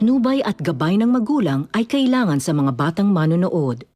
patnubay at gabay ng magulang ay kailangan sa mga batang manonood.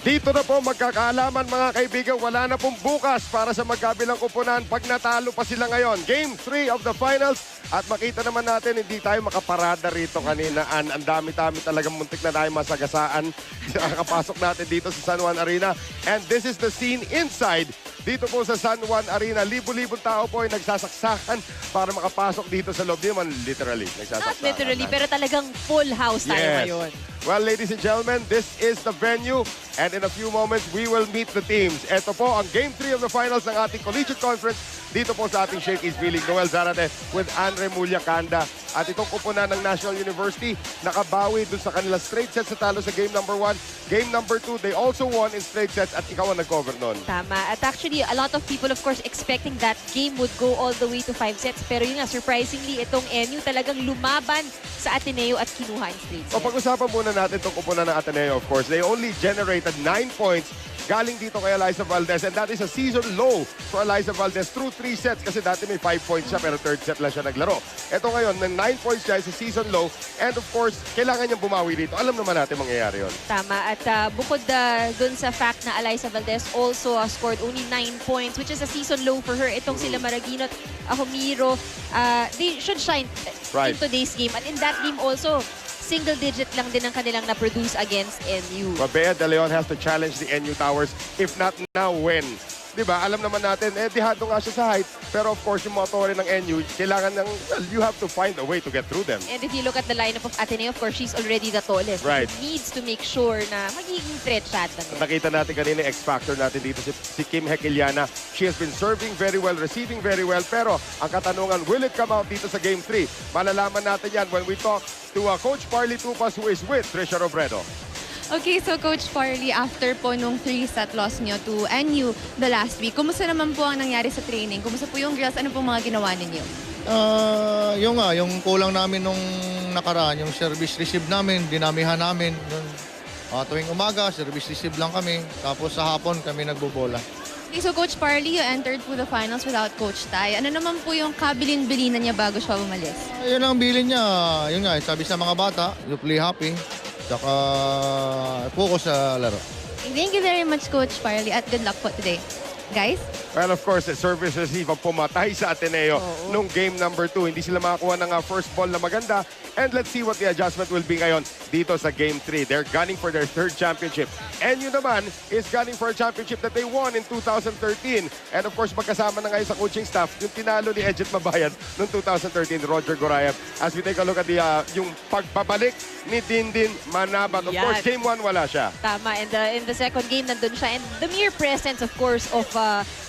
Dito na po magkakaalaman mga kaibigan, wala na pong bukas para sa magkabilang kupunan pag natalo pa sila ngayon. Game 3 of the finals at makita naman natin hindi tayo makaparada rito kanina. Ang dami-dami talagang muntik na tayo masagasaan. Nakakapasok natin dito sa San Juan Arena. And this is the scene inside. Dito po sa San Juan Arena, libo-libong tao po ay nagsasaksakan para makapasok dito sa loob. Di man literally nagsasaksakan. Not literally, pero talagang full house tayo ngayon. Well, ladies and gentlemen, this is the venue. And in a few moments, we will meet the teams. Ito po ang Game 3 of the finals ng ating Collegiate Conference dito po sa ating Shakey's B-League. Noel Zarate with Andre Mullacanda. At itong kupunan ng National University, nakabawi dun sa kanilang straight sets sa talo sa game number 1. Game number 2, they also won in straight sets at ikaw ang nag-cover nun. Tama. At actually, a lot of people, of course, expecting that game would go all the way to 5 sets. Pero yun nga, surprisingly, itong NU talagang lumaban sa Ateneo at kinuha in straight sets. O pag-usapan muna natin itong kupunan ng Ateneo, of course. They only generated 9 points galing dito kay Eliza Valdez, and that is a season low for Eliza Valdez through 3 sets kasi dati may 5 points siya pero third set lang siya naglaro. Ito ngayon, ng 9 points siya is a season low, and of course, kailangan niyang bumawi dito. Alam naman natin mangyayari yun. Tama. At bukod dun sa fact na Eliza Valdez also scored only 9 points, which is a season low for her. Itong sila Maraguino at Ahumiro, they should shine in today's game. And in that game also, single-digit lang din ang kanilang na-produce against NU. Bea De Leon has to challenge the NU Towers. If not now, when? Diba? Alam naman natin, dihado nga siya sa height. Pero of course, yung mga tore ng NU, kailangan ng, well, you have to find a way to get through them. And if you look at the lineup of Ateneo, of course, she's already the tallest. Right. She needs to make sure na magiging threat siya. Nakita natin kanina yung X-Factor natin dito si Kim Hekiliana. She has been serving very well, receiving very well. Pero ang katanungan, will it come out dito sa Game 3? Malalaman natin yan when we talk to Coach Parley Tupas who is with Trisha Robredo. Okay, so Coach Farley, after po nung 3-set loss nyo to NU the last week, kumusta naman po ang nangyari sa training? Kumusta po yung girls? Ano po mga ginawa ninyo? Yung kulang namin nung nakaraan, yung service receive namin, dinamihan namin. Tuwing umaga, service receive lang kami. Tapos sa hapon kami nagbobola. Okay, so Coach Farley, you entered po the finals without Coach Tai. Ano naman po yung kabilin-bilinan niya bago siya umalis? Yun ang bilin niya. Yun nga, sabi sa mga bata, you play happy. Saka focus sa laro. Thank you very much, Coach Farley, at good luck po today. Guys? Well, of course, service receive ang pumatay sa Ateneo nung game number 2. Hindi sila makakuha ng first ball na maganda. And let's see what the adjustment will be ngayon dito sa game 3. They're gunning for their 3rd championship. And yun naman is gunning for a championship that they won in 2013. And of course, magkasama na ngayon sa coaching staff yung tinalo ni Edget Mabayan noong 2013, Roger Gorayev. As we take a look at the, yung pagbabalik ni Dindin Manabat. Of course, game 1 wala siya. Tama. And in the second game, nandun siya. And the mere presence, of course, of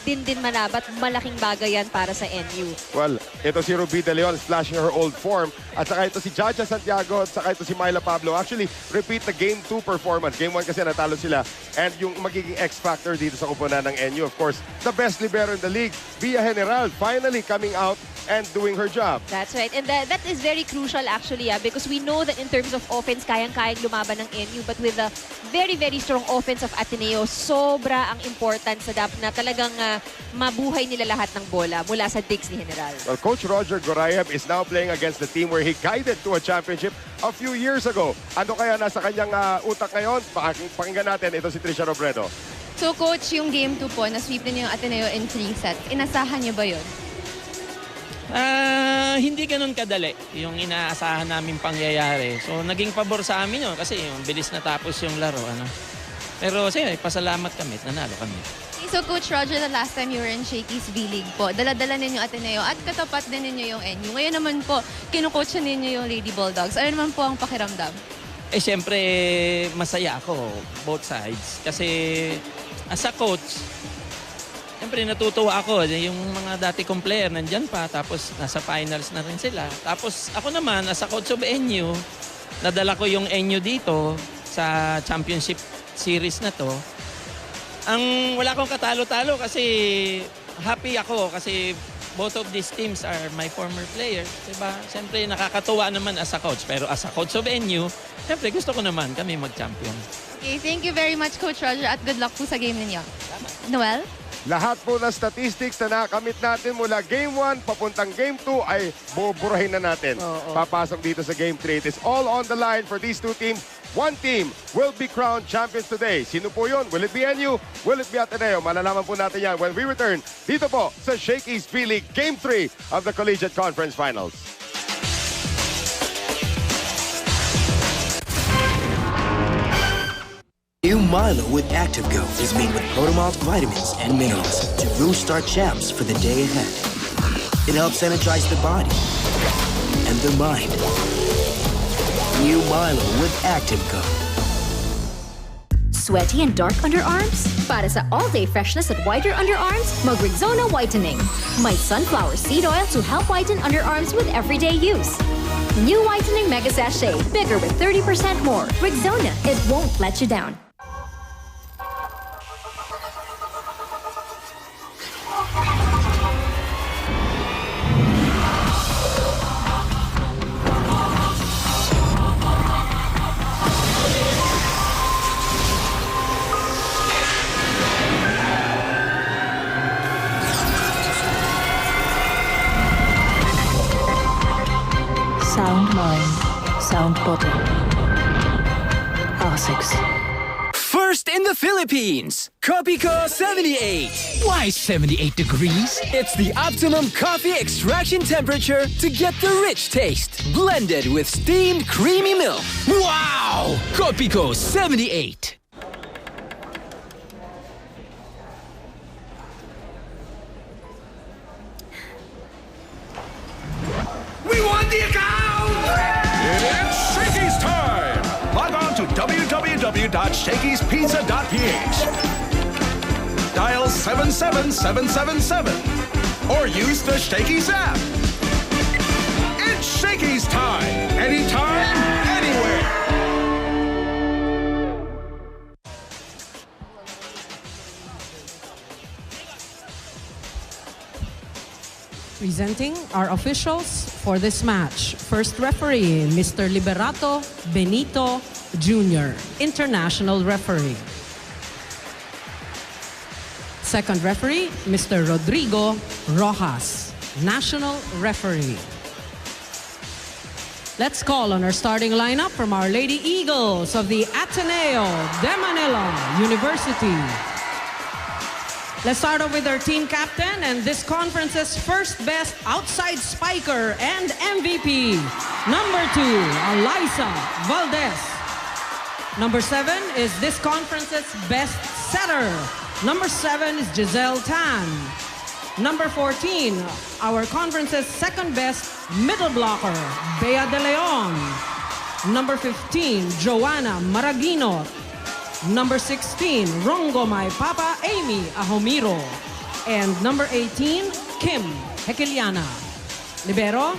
Dindin Manabat, malaking bagay yan para sa NU. Well, ito si Ruby De Leon flashing her old form. At saka ito si Jaja Santiago at saka ito si Myla Pablo. Actually, repeat the Game 2 performance. Game 1 kasi natalo sila. And yung magiging X-factor dito sa kupunan ng NU, of course, the best libero in the league, Via General, finally coming out and doing her job. That's right. And that is very crucial actually because we know that in terms of offense, kayang-kayang lumaban ng NU. But with a very, very strong offense of Ateneo, sobra ang importance sa DAP na talagang mabuhay nila lahat ng bola mula sa digs ni General. Well, Coach Roger Gorayev is now playing against the team where he guided to a championship a few years ago. Ano kaya nasa kanyang utak ngayon? Pakinggan natin. Ito si Trisha Robredo. So Coach, yung game 2 po, na-sweep ninyo yung Ateneo in 3 sets. Inasahan niyo ba yun? Hindi ganun kadali yung inaasahan namin pangyayari. So naging pabor sa amin yun kasi yung bilis natapos yung laro. Pero sige, pasalamat kami, nanalo kami. So Coach Roger, the last time you were in Shakey's B-League po, dala-dala ninyo Ateneo at katapat din ninyo yung NU. Ngayon naman po, kinukoach ninyo yung Lady Bulldogs. Ano naman po ang pakiramdam? Siyempre masaya ako, both sides. Kasi as a coach, siyempre natutuwa ako. Yung mga dati kong player nandyan pa, tapos nasa finals na rin sila. Tapos ako naman, as a coach of NU, nadala ko yung NU dito sa championship series na to. Ang wala akong katalo-talo kasi happy ako kasi both of these teams are my former players. Diba? Siyempre nakakatuwa naman as a coach. Pero as a coach of NU, siyempre gusto ko naman kami mag-champion. Okay, thank you very much, Coach Roger, at good luck po sa game ninyo. Noel? Lahat po ng statistics na nakamit natin mula Game 1 papuntang Game 2 ay buburahin na natin. Papasok dito sa Game 3. It is all on the line for these two teams. One team will be crowned champions today. Sino po yun? Will it be NU? Will it be Ateneo? Malalaman po natin yan when we return dito po sa Shakey's V-League Game 3 of the Collegiate Conference Finals. New Milo with ActiveGo is made with Protomalt vitamins and minerals to boost our champs for the day ahead. It helps energize the body and the mind. New Milo with ActiveGo. Sweaty and dark underarms? Para sa all-day freshness at whiter underarms, mag-Rexona Whitening. May sunflower seed oil to help whiten underarms with everyday use. New Whitening Mega Sachet, bigger with 30% more. Rexona, it won't let you down. Sound mind, sound body. Asics. First in the Philippines, Copico 78. Why 78 degrees? It's the optimum coffee extraction temperature to get the rich taste, blended with steamed creamy milk. Wow! Copico 78. We won the account! It's Shakey's time! Log on to www.shakeyspizza.ph. Dial 77777 or use the Shakey's app. It's Shakey's time! Anytime, anywhere! Presenting our officials for this match. First referee, Mr. Liberato Benito Jr., international referee. Second referee, Mr. Rodrigo Rojas, national referee. Let's call on our starting lineup from our Lady Eagles of the Ateneo de Manila University. Let's start off with our team captain and this conference's first best outside spiker and MVP. Number 2, Alyssa Valdez. Number 7 is this conference's best setter. Number 7 is Giselle Tan. Number 14, our conference's second best middle blocker, Bea De Leon. Number 15, Joanna Maragino. Number 16, Rongo My Papa Amy Ahomiro. And number 18, Kim Hekeliana. Libero,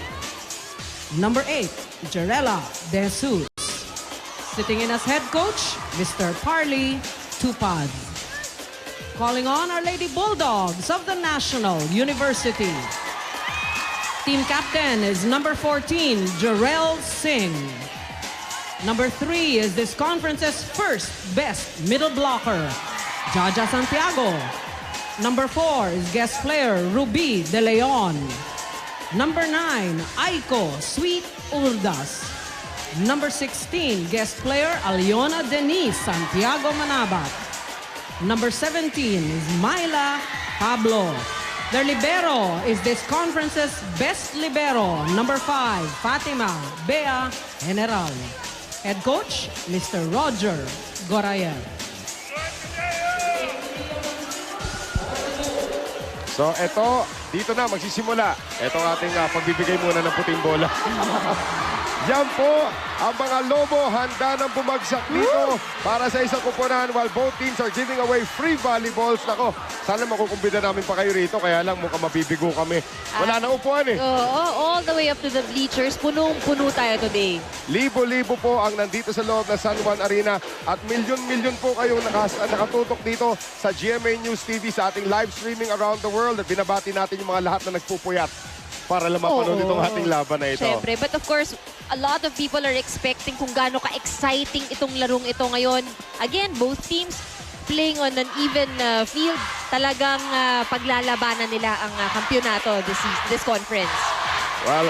number 8, Jarella De Jesus. Sitting in as head coach, Mr. Parley Tupad. Calling on our Lady Bulldogs of the National University. Team captain is number 14, Jarell Singh. Number 3 is this conference's first best middle blocker, Jaja Santiago. Number 4 is guest player Ruby De Leon. Number 9, Aiko Sweet Urdas. Number 16, guest player Aliona Denise Santiago Manabat. Number 17 is Myla Pablo. Their libero is this conference's best libero, number 5, Fatima Bea General. Head coach, Mr. Roger Gorayev. So, dito na, magsisimula. Ito ang ating pagbibigay muna ng puting bola. Yan po, ang mga Lobo handa ng bumagsak dito para sa isang kupunan while both teams are giving away free volleyballs. Nako, sana makukumbida namin pa kayo rito, kaya lang mukhang mabibigo kami. Wala na upuan eh. All the way up to the bleachers, punong-puno tayo today. Libo-libo po ang nandito sa loob ng San Juan Arena at milyon-milyon po kayong nakatutok dito sa GMA News TV sa ating live streaming around the world at binabati natin yung mga lahat na nagpupuyat para lang mapanood itong ating laban na ito. Siyempre. But of course, a lot of people are expecting kung gaano ka-exciting itong larong ito ngayon. Again, both teams playing on an even field. Talagang paglalabanan nila ang kampyonato this conference. Well,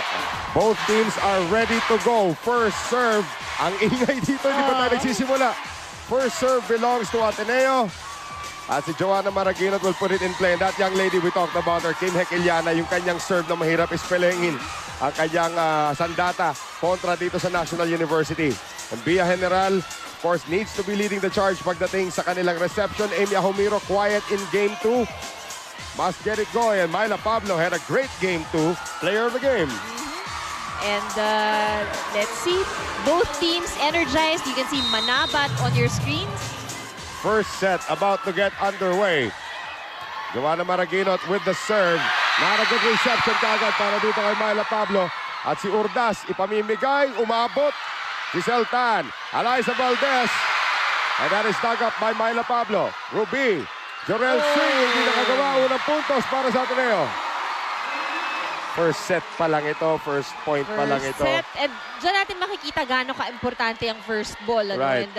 both teams are ready to go. First serve. Ang ingay dito, hindi pa tayo nagsisimula. First serve belongs to Ateneo. At si Joanna Maraguinot will put it in play. And that young lady we talked about her, Kim Hekeliana, yung kanyang serve na mahirap ispelengin. Ang kanyang sandata kontra dito sa National University. And Bia General, of course, needs to be leading the charge pagdating sa kanilang reception. Amy Ahumiro, quiet in Game 2. Must get it going. And Myla Pablo had a great Game 2. Player of the game. And let's see. Both teams energized. You can see Manabat on your screens. First set about to get underway. Joanna Maraguinot with the serve. Not a good reception kagad para dito kay Myla Pablo. At si Urdas ipamimigay, umabot. Giselle Tan, Eliza Valdez. And that is dug up by Myla Pablo. Ruby, Jorel Singh, hindi nakagawa unang puntos para sa Ateneo. First set pa lang ito, first point pa lang ito. First set. And dyan natin makikita gaano ka-importante ang first ball. Ano? Right.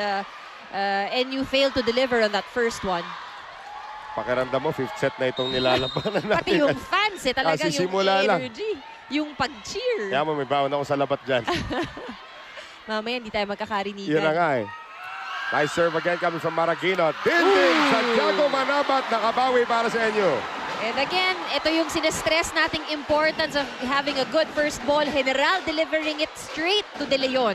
And you failed to deliver on that first one. Pakiramdam mo, fifth set na itong nilalabanan natin. Pati yung fans talagang yung simula lang. energy, yung pag-cheer. Kaya mo, may baon ako sa labat dyan. Mamaya hindi tayo magkakarinigan. Yun na nga eh. Nice serve again coming from Maraguinot. Dinding, Santiago Manabat, nakabawi para sa inyo. And again, ito yung sinestress nating importance of having a good first ball. General delivering it straight to De Leon.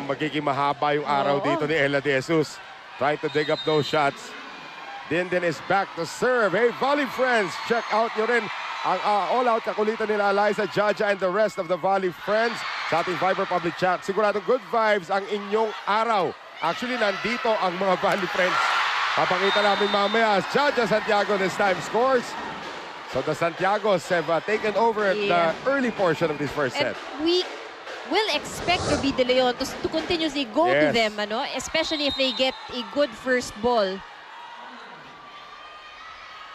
Magiging mahaba yung araw dito ni Ella De Jesus. Trying to dig up those shots. Dindin is back to serve. Hey, volley friends, check out nyo rin ang all-out kakulitan nila Eliza, Jaja, and the rest of the volley friends sa ating Viber public chat. Siguradong good vibes ang inyong araw. Actually, nandito ang mga volley friends. Papakita namin mamaya as Jaja Santiago this time scores. So the Santiagos have taken over the early portion of this first set. And we will expect Ruby De Leon to continuously go to them, ano? Especially if they get a good first ball.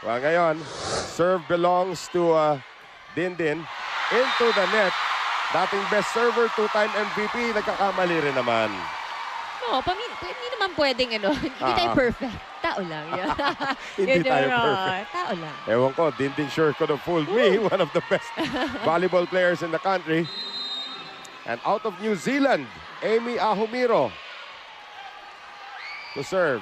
Well, ngayon, serve belongs to Dindin into the net. Dating best server, two-time MVP, nagkakamali rin naman. No, hindi naman pwedeng ano. Hindi tayo perfect. Tao lang. Hindi tayo perfect. Tao lang. Ewan ko, Dindin sure could have fooled me. One of the best volleyball players in the country. And out of New Zealand, Amy Ahumiro to serve.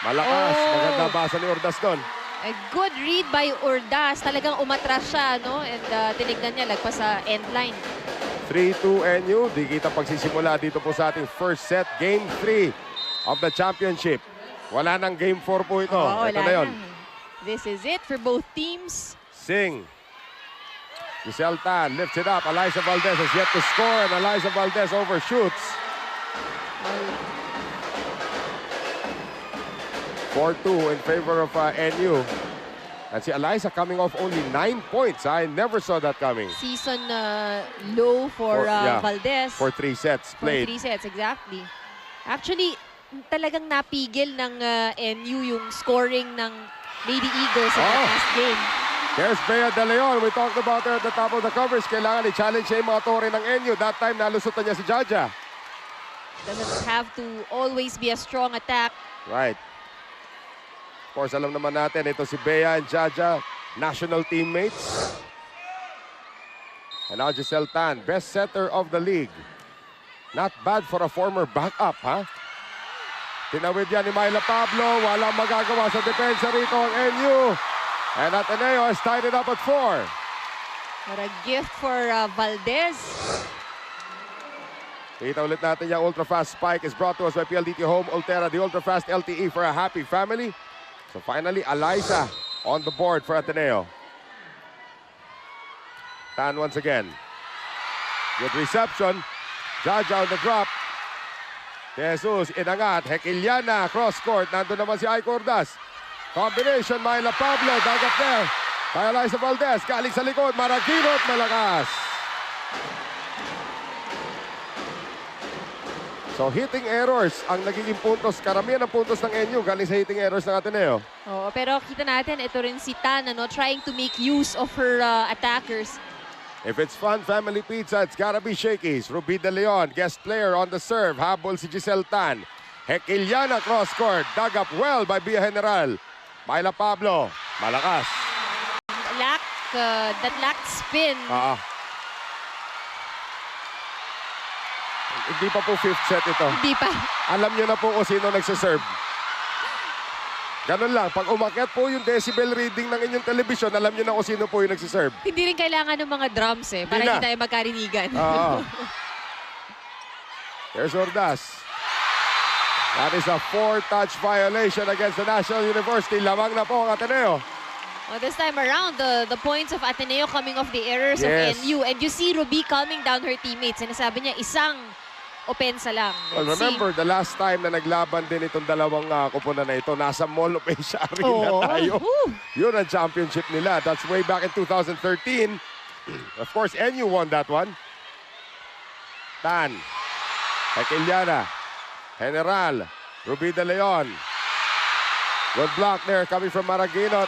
Malakas. Maganda basa ni Urdas doon. A good read by Urdas. Talagang umatras siya, no? And tinignan niya, lagpas sa end line. 3-2 NU. Di kita pagsisimula dito po sa ating first set. Game 3 of the championship. Wala nang game 4 po ito. Ito na yun. This is it for both teams. Singh. Giselle Tan lifts it up. Eliza Valdez has yet to score and Eliza Valdez overshoots. 4-2 in favor of NU. And si Eliza coming off only 9 points. I never saw that coming. Season low for Valdez. For 3 sets played. For 3 sets, exactly. Actually, talagang napigil ng NU yung scoring ng Lady Eagles in the last game. There's Bea De Leon. We talked about her at the top of the coverage. Kailangan i-challenge siya yung mga tore ng NU. That time, nalusutan niya si Jaja. Doesn't have to always be a strong attack. Right. Of course, alam naman natin, ito si Bea and Jaja, national teammates. And now Giselle Tan, best setter of the league. Not bad for a former backup, ha? Tinawid yan ni Myla Pablo. Walang magagawa sa depensa rito ang NU. And Ateneo has tied it up at 4. What a gift for Valdez. Kita ulit natin yung ultra-fast spike is brought to us by PLDT Home Ultera, the ultra-fast LTE for a happy family. So finally, Eliza on the board for Ateneo. Tan once again. Good reception. Jaja on the drop. Jesus, inangat. Hekeliana, cross-court. Nandun naman si Aiko Urdas. Combination, Myla Pablo. Dagat there. Kay Eliza Valdez. Galing sa likod. Maraguinot, malakas. So hitting errors ang nagiging puntos. Karamihan ng puntos ng NU galing sa hitting errors ng Ateneo. Oo, pero kita natin, ito rin si Tan, trying to make use of her attackers. If it's fun family pizza, it's gotta be Shakey's. Ruby De Leon, guest player on the serve. Habol si Giselle Tan. Hekiliana cross court. Dug up well by Via General. Myla Pablo, malakas. That lacked spin. Hindi pa po fifth set ito. Hindi pa. Alam nyo na po kung sino nagsiserve. Ganun lang. Pag umakyat po yung decibel reading ng inyong television, alam nyo na kung sino po yung nagsiserve. Hindi rin kailangan ng mga drums para hindi tayo magkarinigan. Here's Ordaz. That is a 4-touch violation against the National University. Lamang na po ang Ateneo. Well, this time around, the points of Ateneo coming off the errors of NU. And you see Ruby calming down her teammates. Sinasabi niya, isang opensa lang. Well, remember, the last time na naglaban din itong dalawang kupunan na ito, nasa Mall of Asia Arena tayo. Yun ang championship nila. That's way back in 2013. Of course, NU won that one. Tan. Hekiliana. General. Ruby De Leon. Good block there coming from Maraguinot.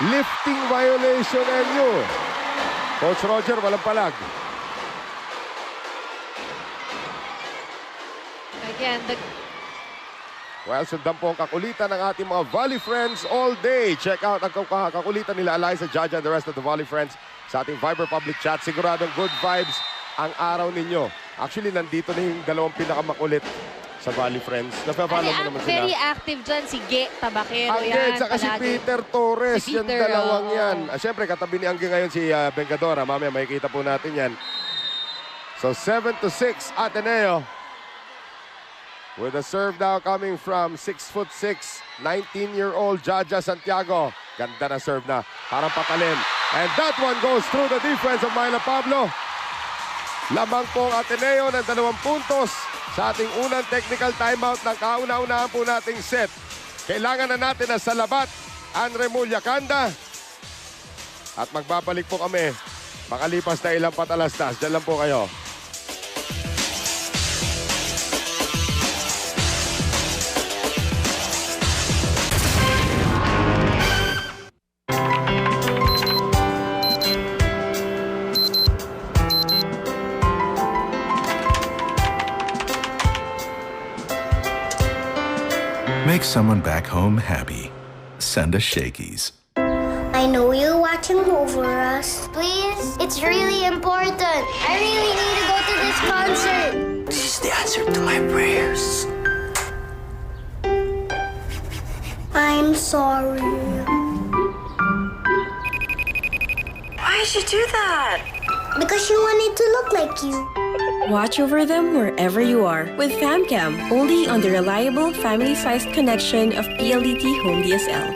Lifting violation NU. Coach Roger, walang palag. Again, Well, sundan po ang kakulitan ng ating mga Volley Friends all day. Check out ang kakulitan nila Eliza, Jaja, and the rest of the Volley Friends sa ating Viber public chat. Siguradong good vibes ang araw ninyo. Actually, nandito na yung dalawang pinakamakulit sa Volley Friends. Napapalo mo naman sila. Very active dyan si Ge Tabakero. Angge, saka si Peter Torres. Yung dalawang yan. Siyempre, katabi ni Angge ngayon si Vengadora. Mamaya makikita po natin yan. So, 7-6 Ateneo. With a serve now coming from 6'6", 19-year-old Jaja Santiago. Ganda na serve na. Parang patalim. And that one goes through the defense of Myla Pablo. Lamang po ang Ateneo ng 2 puntos sa ating unang technical timeout ng kauna-unahan po nating set. Kailangan na natin na sa labat ang Remulla Kanda. At magbabalik po kami makalipas na ilang patalastas. Diyan lang po kayo. Make someone back home happy. Send us Shakey's. I know you're watching over us. Please? It's really important. I really need to go to this concert. This is the answer to my prayers. I'm sorry. Why did you do that? Because you wanted to look like you. Watch over them wherever you are with FamCam, only on the reliable family-sized connection of PLDT Home DSL.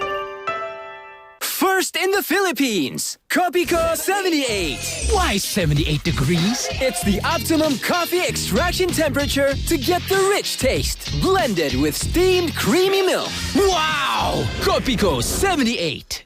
First in the Philippines, Copico 78. Why 78 degrees? It's the optimum coffee extraction temperature to get the rich taste, blended with steamed creamy milk. Wow! Copico 78.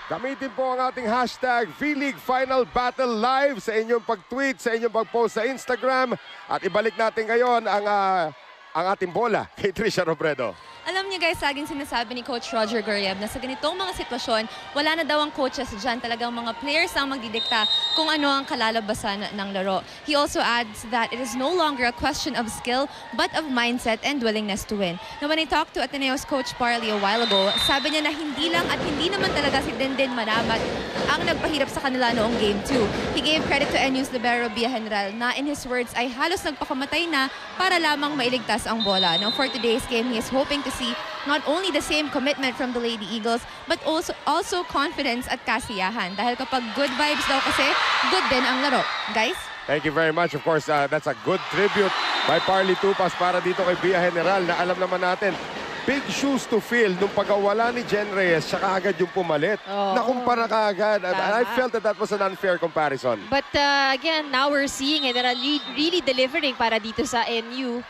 Gamitin po ang ating hashtag V-League Final Battle Live sa inyong pag-tweet, sa inyong pag-post sa Instagram. At ibalik natin ngayon ang ating bola kay Trisha Robredo. Alam niyo guys, laging sinasabi ni Coach Roger Goryev na sa ganitong mga sitwasyon, wala na daw ang coaches dyan. Talagang mga players ang magdidikta kung ano ang kalalabasan ng laro. He also adds that it is no longer a question of skill, but of mindset and willingness to win. Now when I talked to Ateneo's coach Parley a while ago, sabi niya na hindi lang at hindi naman talaga si Denden Manamat ang nagpahirap sa kanila noong Game 2. He gave credit to NU's libero Via General na in his words ay halos nagpakamatay na para lamang mailigtas ang bola. Now for today's game, he is hoping to see not only the same commitment from the Lady Eagles, but also confidence at kasiyahan. Dahil kapag good vibes daw kasi, good din ang laro. Guys? Thank you very much. Of course, that's a good tribute by Parley Tupas para dito kay Via General na alam naman natin, big shoes to fill nung pagkawala ni Jen Reyes, siya kaagad yung pumalit. Nakumpara kaagad. And I felt that was an unfair comparison. But again, now we're seeing it. They're really delivering para dito sa NU.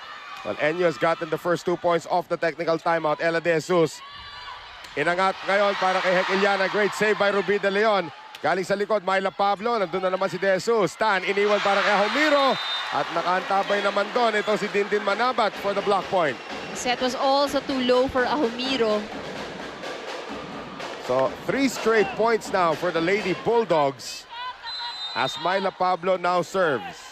Well, NU has gotten the first 2 points off the technical timeout. Ella De Jesus. Inangat ngayon para kay Hekiliana. Great save by Ruby De Leon. Galing sa likod, Myla Pablo. Nandun na naman si De Jesus. Tan, iniwan para kay Humiro. At nakaantabay naman doon. Ito si Dindin Manabat for the block point. Set was also too low for Ahumiro. So, 3 straight points now for the Lady Bulldogs. As Myla Pablo now serves.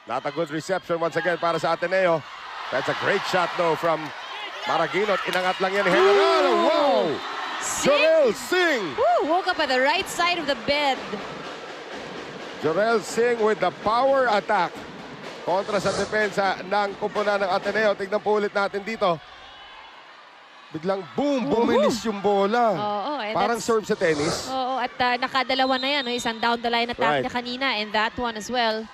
Not a good reception once again para sa Ateneo. That's a great shot though from Maraguinot. Inangat lang yan ni General. Wow! Jorel Singh! Woo, woke up at the right side of the bed. Jorel Singh with the power attack. Kontra sa depensa ng kupunan ng Ateneo. Tignan po ulit natin dito. Biglang boom, bumilis yung bola. Oo, Parang serve sa tennis. Oo, at nakadalawa na yan. No? Isang down the line attack Right. niya kanina and that one as well.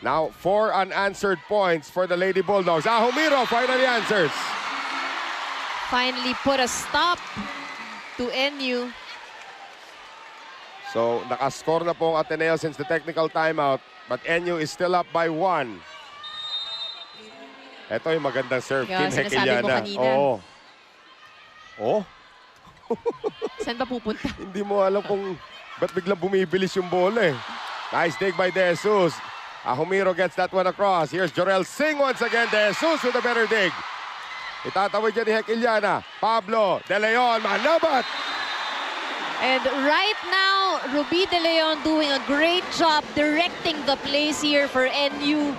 Now, 4 unanswered points for the Lady Bulldogs. Ahumiro finally answers. Finally put a stop to NU. So, nakascore na po ang Ateneo since the technical timeout. But NU is still up by 1. Ito yung magandang serve. Yeah, Team sinasabi mo Hekiliana. kanina. Oo. Oh, Saan ba pupunta? hindi mo alam kung ba't biglang bumibilis yung bola eh. Nice dig by De Jesus. Ahumiro gets that one across. Here's Jorel Singh once again. De Jesus with a better dig. Itatawid dyan ni Hekiliana. Pablo, De Leon, Manabat. And right now, Ruby De Leon doing a great job directing the plays here for NU.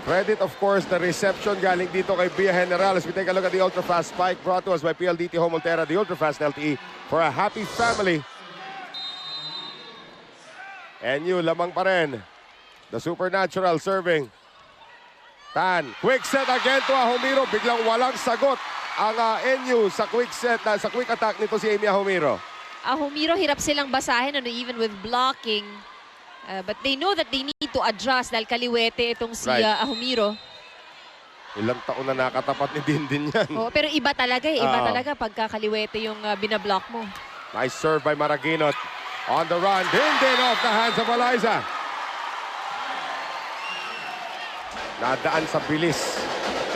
Credit, of course, the reception galing dito kay Bia General. As we take a look at the ultra-fast spike brought to us by PLDT Home Ultera, the ultra-fast LTE for a happy family. NU, lamang pa rin. The supernatural serving. Tan, quick set again to Ahumiro. Biglang walang sagot ang NU sa quick set, sa quick attack nito si Amy Ahumiro. Ahumiro, hirap silang basahin, even with blocking. But they know that they need to adjust dahil kaliwete itong si Right. Ahumiro. Ilang taon na nakatapat ni Dindin yan. Oh, pero iba talaga eh. Iba Oo. talaga pagka kaliwete yung binablock mo. Nice serve by Maraguinot. On the run, Dindin off the hands of Eliza. Nadaan sa bilis.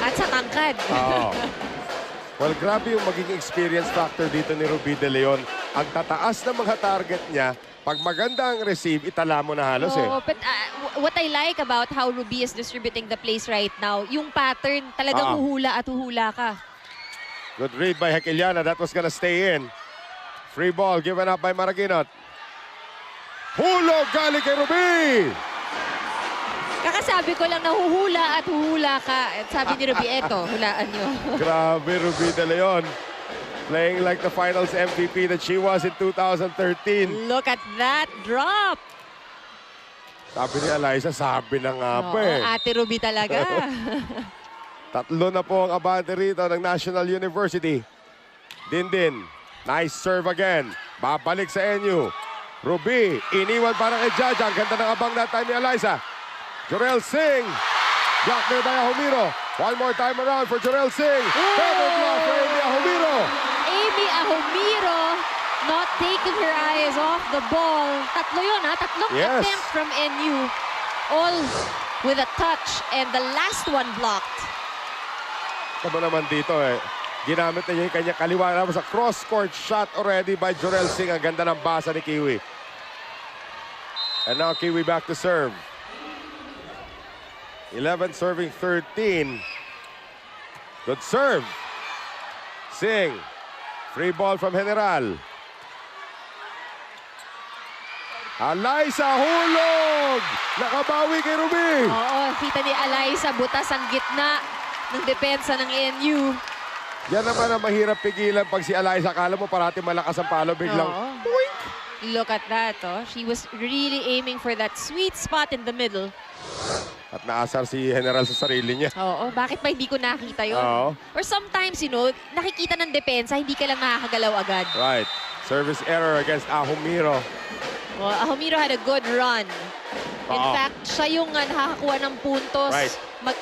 At sa tangkad. Oo. Well, grabe yung magiging experience factor dito ni Ruby De Leon. Ang tataas ng mga target niya, pag maganda ang receive, itala mo na halos eh. Oh, but what I like about how Ruby is distributing the plays right now, yung pattern, talagang huhula at huhula ka. Good read by Hekiliana. That was gonna stay in. Free ball given up by Maraguinot. Hulog galing kay Ruby! Kakasabi ko lang na huhula at huhula ka. At sabi ni Ruby, eto, hulaan nyo. Grabe, Ruby De Leon. Playing like the finals MVP that she was in 2013. Look at that drop. Sabi ni Eliza, sabi na nga pa Oo, eh. Ate Ruby talaga. Tatlo na po ang abante rito ng National University. Dindin, nice serve again. Babalik sa NU. Ruby, iniwan para kay Jaja. Ang ganda ng abang that time ni Eliza. Jorel Singh. Block there by Ahumiro. One more time around for Jorel Singh. Better block for Amy Ahumiro. Amy Ahumiro not taking her eyes off the ball. Tatlo yun ha. Tatlong Yes. attempt from NU. All with a touch and the last one blocked. Tama naman dito eh. Ginamit na niya yung kanyang kaliwa. Tapos a cross-court shot already by Jorel Singh. Ang ganda ng basa ni Kiwi. And now Kiwi back to serve. 11 serving 13. Good serve. Singh. Free ball from General. Eliza hulog! Nakabawi kay Ruby. Oo, kita ni Eliza butas ang gitna ng depensa ng NU. Yan naman ang mahirap pigilan pag si Eliza. Akala mo parati malakas ang palo. Biglang Oo. Look at that, oh. She was really aiming for that sweet spot in the middle. at naasar si General sa sarili niya. Oo, bakit ba hindi ko nakita yun? Oo. Or sometimes, nakikita ng depensa, hindi ka lang nakakagalaw agad. Right. Service error against Ahumiro. Well, Ahumiro had a good run. In Oo. fact, siya yung nakakakuha ng puntos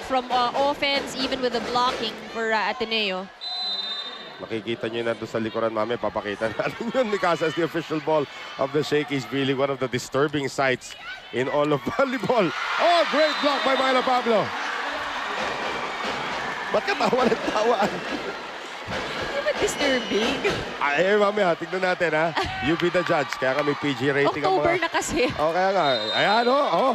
from offense, even with the blocking for Ateneo. Makikita nyo na doon sa likuran, mami. Papakita natin yun because as the official ball of the Shakey's really one of the disturbing sights in all of volleyball. Oh, great block by Myla Pablo. Ba't ka tawa ng tawaan? But Disturbing. Ay, mamaya, tignan natin ha. You be the judge. Kaya kami PG rating ang October mga... na kasi. Oh, kaya nga. Ayan, oh.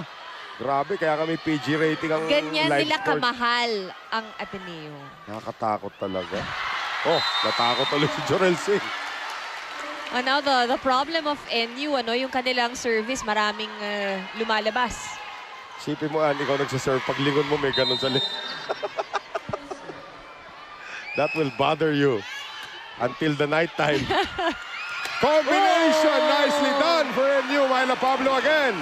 Grabe, kaya kami PG rating ang Ganyan live nila sport. kamahal ang Ateneo. Nakakatakot talaga. Oh, natakot ulit si Jorel Singh. Now, the problem of NU, yung kanilang service, maraming lumalabas. Sipin mo, ikaw nagsaserve. Paglingon mo, may ganun sa That will bother you until the night time. Combination! Nicely done for NU. Myla Pablo again.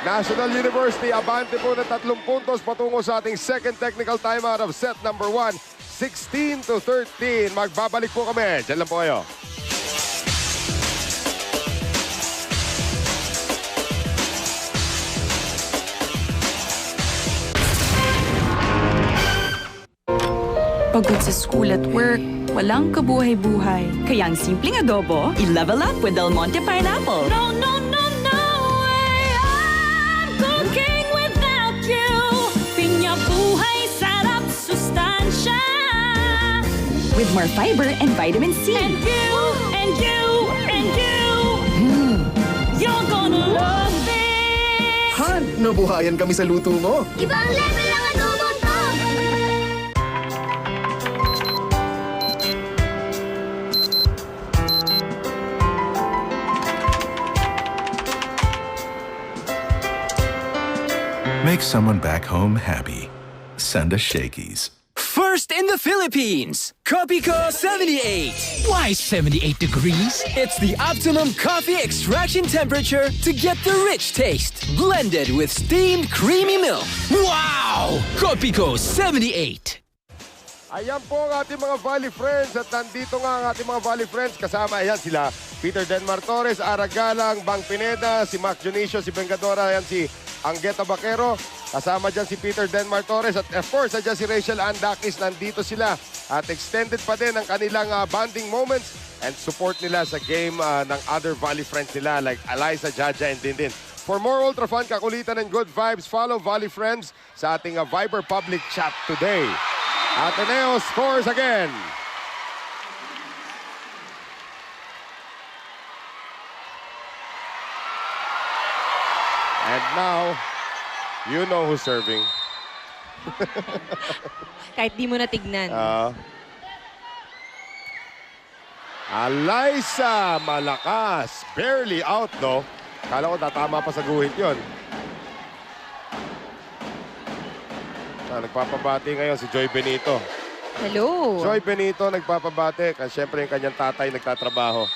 National University, abante po na 3 puntos patungo sa ating second technical timeout of set number 1. 16-13. Magbabalik po kami. Diyan lang po kayo. Pagod sa school at work, walang kabuhay-buhay. Kaya ang simpleng adobo, i-level up with Del Monte Pineapple. No, no, no, no way I'm cooking without you. Pinya buhay, sarap, sustansya. With more fiber and vitamin C. And you, and you, and you. You're gonna love this. Han, nabuhayan kami sa luto mo. Ibang level ang adobo to! Make someone back home happy. Send a Shakey's. First in the Philippines, Copico 78. Why 78 degrees? It's the optimum coffee extraction temperature to get the rich taste, blended with steamed creamy milk. Wow! Copico 78. Ayan po ang ating mga Valley Friends at nandito nga ang ating mga Valley Friends. Kasama ayan sila Peter Denmar Torres, Aragalang, Bang Pineda, si Mac Dionisio, si Bengadora, ayan si Angueta Baquero. Kasama dyan si Peter Denmar Torres at of course, dyan si Rachel Andakis. Nandito sila at extended pa din ang kanilang bonding moments and support nila sa game ng other Valley Friends nila like Eliza, Jaja, and Dindin. For more ultra fun, kakulitan, and good vibes, follow Valley Friends sa ating Viber public chat today. Ateneo scores again. And now, you know who's serving. Kahit di mo natignan. Eliza, malakas. Barely out, no? Kala ko tatama pa sa guhit yun. Nagpapabati ngayon si Joy Benito. Hello. Joy Benito nagpapabati. Kasi syempre yung kanyang tatay nagtatrabaho.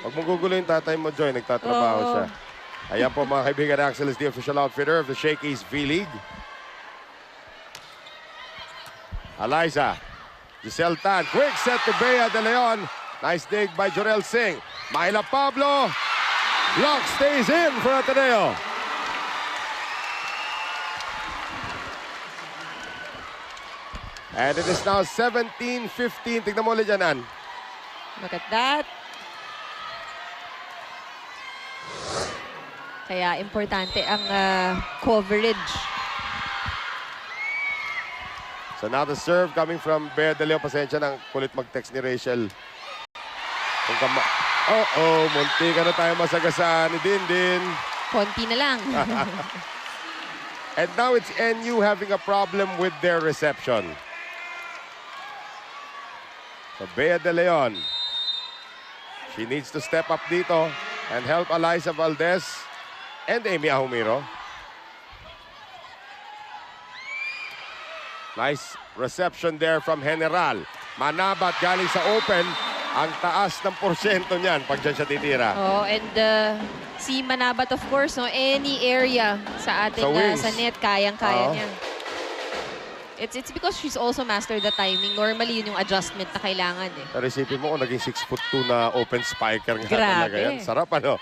Pag mong gugulo yung tatay mo, Joy, nagtatrabaho siya. Ayan po mga kaibigan, Axel is the official outfitter of the Shakey's V-League. Eliza. Giselle Tan. Quick set to Bea De Leon. Nice dig by Jorel Singh. Myla Pablo. Block stays in for Ateneo. And it is now 17-15. Tignan mo ulit yan, Ann. Look at that. Kaya importante ang coverage. So now the serve coming from Bea De Leon. Pasensya ng kulit mag-text ni Rachel. Munti ka na tayo masagasaan ni Dindin. Konti na lang. And now it's NU having a problem with their reception. So Bea De Leon. She needs to step up dito and help Eliza Valdez and Amy Ahumiro. Nice reception there from General. Manabat galing sa open. Ang taas ng porsyento niyan pag dyan siya titira. And si Manabat, of course, no, any area sa ating sa net, kayang-kaya niya. It's because she's also mastered the timing. Normally, yun yung adjustment na kailangan eh. Pero isipin mo kung naging 6'2" na open spiker nga talaga yan. Grabe. Sarap, ano?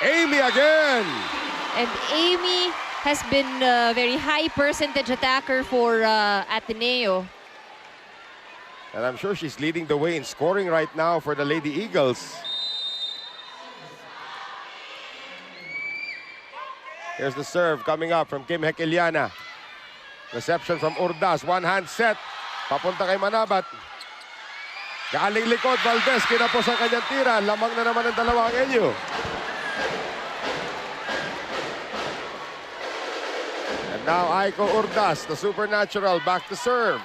Amy again! And Amy has been a very high percentage attacker for Ateneo. And I'm sure she's leading the way in scoring right now for the Lady Eagles. Here's the serve coming up from Kim Hekeliana. Reception from Urdas. One-hand set. Papunta kay Manabat. Galing likod, Valdez, kinapos ang kanyang tira. Lamang na naman ang dalawang NU. And now, Aiko Urdas, the supernatural, back to serve.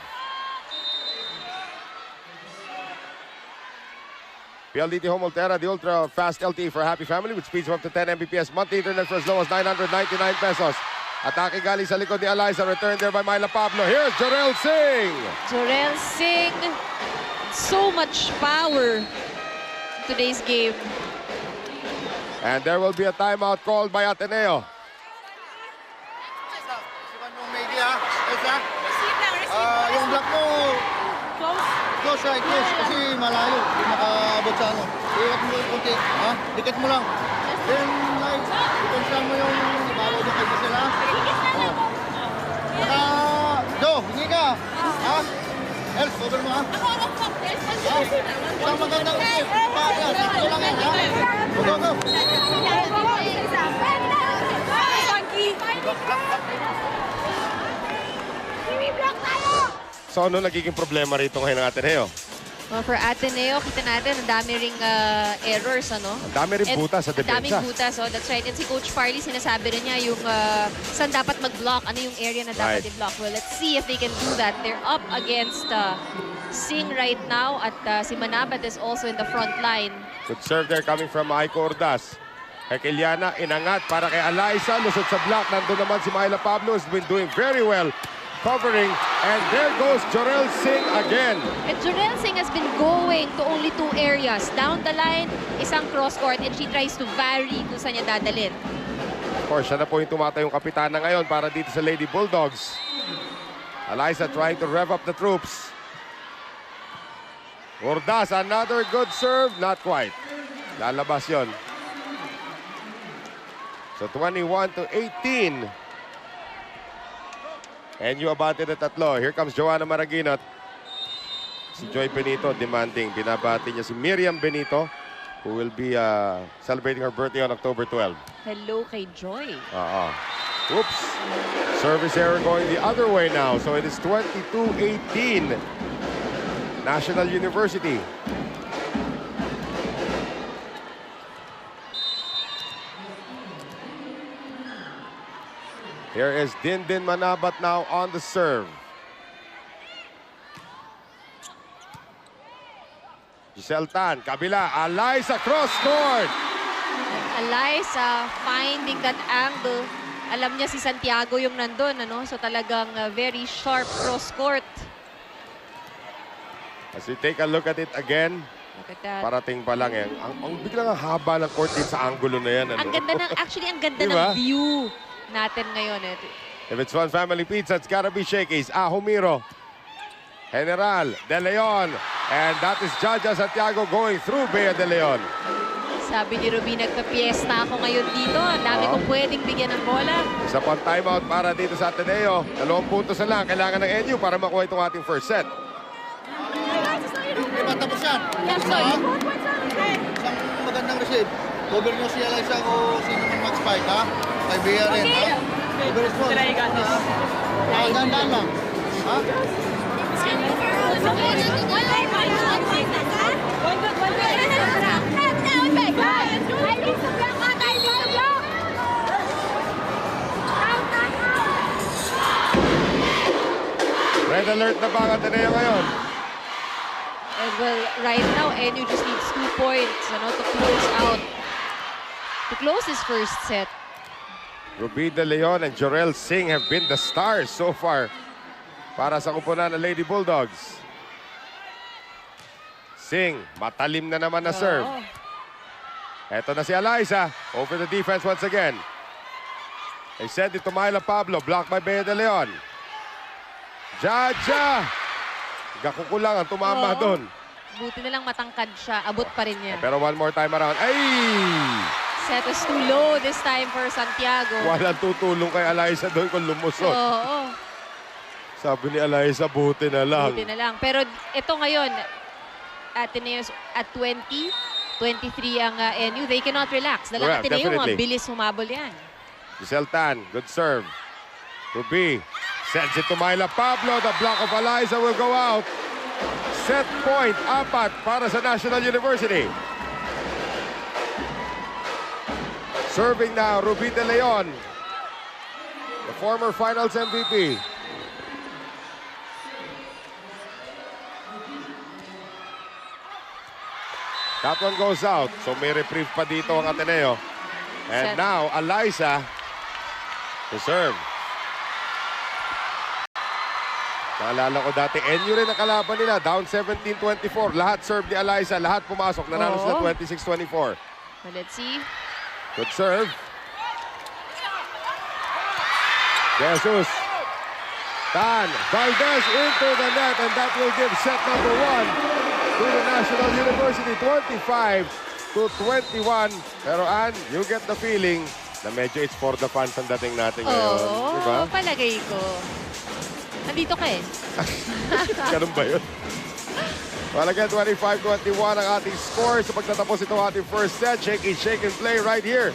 PLDT Home Ultera, the ultra-fast LTE for happy family with speeds of up to 10 Mbps. Monthly internet for as low as 999 pesos. Atake galing sa likod ni Eliza, returned there by Myla Pablo. Here's Jorel Singh. Jorel Singh, so much power in today's game. And there will be a timeout called by Ateneo. Yung block mo, close, kasi malayo. Hindi makaabot sa ano. Iwat mo konti, ha? Dikit mo lang. Then, like, ikonsan mo yung babaw doon kayo sila. Saka, Joe, hindi ka. Ha? Els, cover mo, ha? Isang magandang isip. Yan, dito lang yan, ha? Go. So ano nagiging problema rito ngayon ng Ateneo? Well, for Ateneo, kita natin, ang dami ring errors, ano? Ang dami rin butas sa Ang daming depensa. butas, oh, that's right. And si Coach Farley, sinasabi rin niya yung saan dapat mag-block, ano yung area na dapat Right. i-block. Well, let's see if they can do that. They're up against Singh right now at si Manabat is also in the front line. Good serve there coming from Aiko Urdas. Kay Kiliana, inangat para kay Eliza. Lusot sa block. Nandun naman si Myla Pablo has been doing very well covering. And there goes Jorel Singh again. And Jorel Singh has been going to only 2 areas. Down the line, isang cross-court, and she tries to vary kung saan niya dadalhin. Of course, siya na po yung tumatayong kapitana ngayon para dito sa Lady Bulldogs. Eliza trying to rev up the troops. Urdas, another good serve. Not quite. Lalabas yon. So 21-18. And you abante na tatlo. Here comes Joanna Maraginot. Si Joy Benito demanding. Binabati niya si Miriam Benito, who will be celebrating her birthday on October 12. Hello kay Joy. Oops. Service error going the other way now. So it is 22-18. National University. Here is Dindin Manabat now on the serve. Giselle Tan, kabila, Eliza cross court. Eliza finding that angle. Alam niya si Santiago yung nandun, ano? So talagang very sharp cross court. As we take a look at it again, Look at that. parating pa lang yan. Ang biglang ang haba ng court din sa angulo na yan. Ano? Ang ganda ng, actually, ang ganda Diba? ng view natin ngayon. If it's one family pizza, it's gotta be Shakey's. Humiro. General De Leon. And that is Jaja Santiago going through Bea De Leon. Sabi ni Ruby, nagpa-fiesta ako ngayon dito. Ang dami kong pwedeng bigyan ng bola. Isa pang timeout para dito sa Ateneo. 2 puntos na lang. Kailangan ng NU para makuha itong ating first set. Di ba tapos yan? Isang magandang receive. Cover nyo si Eliza o sino man mag-spike, ha? Kay Bea rin, ha? Cover is one. Gandaan lang. Ha? Red alert na ba ang Ateneo ngayon? And well, right now, NU just needs 2 points, ano, to close out. To close his first set. Ruby De Leon and Jorel Singh have been the stars so far para sa kupunan ng Lady Bulldogs. Singh, matalim na naman na serve. Eto na si Eliza. Over the defense once again. They send it to Myla Pablo. Blocked by Bea De Leon. Jaja! Gakukulang ang tumama doon. Buti na lang matangkad siya. Abot pa rin niya. Pero one more time around. Ay! Set is too low this time for Santiago. Walang tutulong kay Eliza doon kung lumusot. Oo. Sabi ni Eliza, buti na lang. Buti na lang. Pero ito ngayon, Ateneo's at 20, 23 ang NU. They cannot relax. Dalang Correct, Ateneo, definitely. mabilis humabol yan. Giselle Tan, good serve. Ruby sends it to Myla Pablo. The block of Eliza will go out. Set point, 4 para sa National University. Serving now, Ruby De Leon, the former finals MVP. That one goes out. So may reprieve pa dito ang Ateneo. And now, Eliza to serve. Naalala ko dati, NU rin ang kalaban nila. Down 17-24. Lahat serve ni Eliza. Lahat pumasok. Nanalo sila 26-24. Well, let's see. Good serve. Jesus. Tan. Valdez into the net. And that will give set number 1 to the National University. 25-21. Pero Ann, you get the feeling na medyo it's for the fans ang dating natin ngayon. Oo, diba? palagay ko. Nandito ka eh. Ganun ba yun? Well, again, 25-21 ang ating score sa pagtatapos ito ating first set. Shake and play right here.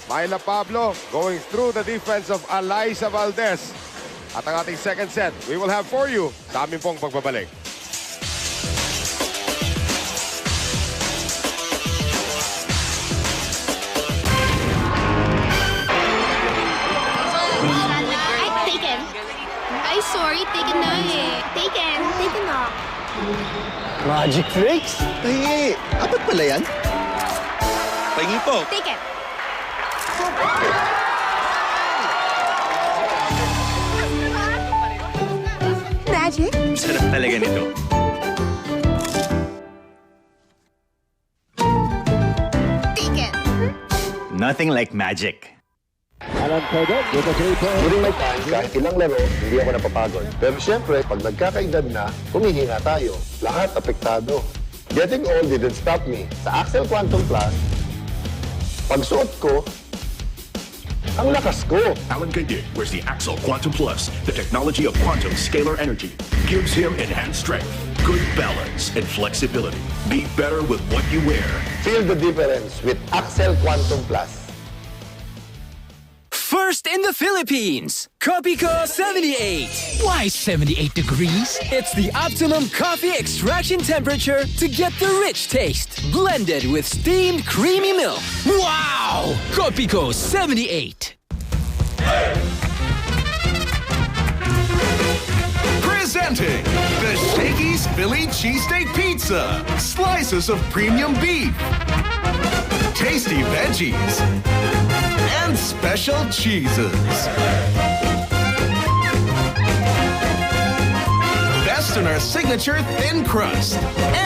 Myla Pablo going through the defense of Eliza Valdez. At ang ating second set, we will have for you sa aming pong pagbabalik. Taken. Ay, sorry. Taken na eh. Taken. Taken na. Magic tricks? Ay, apat pala yan? Pahingi po. Taken. Magic? Sarap talaga nito. Taken. Nothing like magic. During my time, kahit ilang laro, hindi ako napapagod. Pero siyempre, pag nagkakaedad na, humihina tayo. Lahat apektado. Getting old didn't stop me. Sa Axel Quantum Plus, pagsuot ko, ang lakas ko. Alan Kay wears the Axel Quantum Plus. The technology of quantum scalar energy gives him enhanced strength, good balance, and flexibility. Be better with what you wear. Feel the difference with Axel Quantum Plus. First in the Philippines, Copico 78. Why 78 degrees? It's the optimum coffee extraction temperature to get the rich taste. Blended with steamed creamy milk. Wow! Copico 78. Presenting the Shakey's Philly Cheesesteak Pizza. Slices of premium beef, tasty veggies, and special cheeses. Best in our signature thin crust.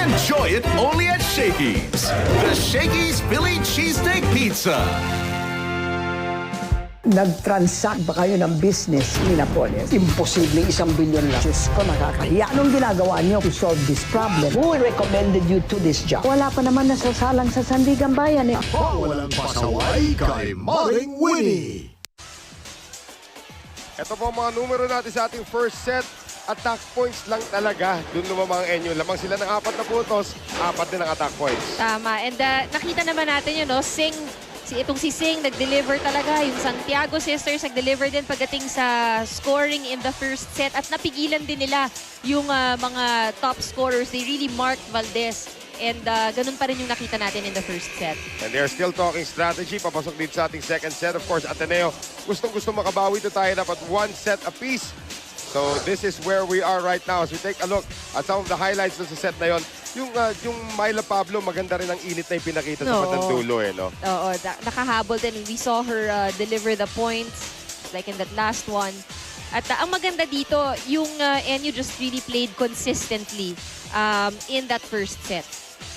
Enjoy it only at Shakey's. The Shakey's Philly Cheesesteak Pizza. Nag-transact ba kayo ng business ni Napoleon? Imposibleng 1 bilyon lang. Diyos ko, nakakahiya. Anong ginagawa niyo to solve this problem? Who recommended you to this job? Wala pa naman nasasalang sa Sandigan Bayan eh. Walang pasaway kay Maring Winnie. Ito po ang mga numero natin sa ating first set. Attack points lang talaga. Doon lumamang NU. Lamang sila ng 4 na puntos, 4 din ang attack points. Tama. And nakita naman natin yun, no? Itong si Sing, nag-deliver talaga. Yung Santiago Sisters, nag-deliver din pagdating sa scoring in the first set. At napigilan din nila yung mga top scorers. They really marked Valdez. And ganun pa rin yung nakita natin in the first set. And they're still talking strategy. Papasok din sa ating second set. Of course, Ateneo, gustong-gusto makabawi ito tayo. Dapat 1 set apiece. So this is where we are right now. As we take a look at some of the highlights sa set na yon. Yung Myla Pablo, maganda rin ang init na ipinakita sa bandang dulo eh, no? Oo, nakahabol din. We saw her deliver the points like in that last one. At ang maganda dito, yung NU just really played consistently in that first set.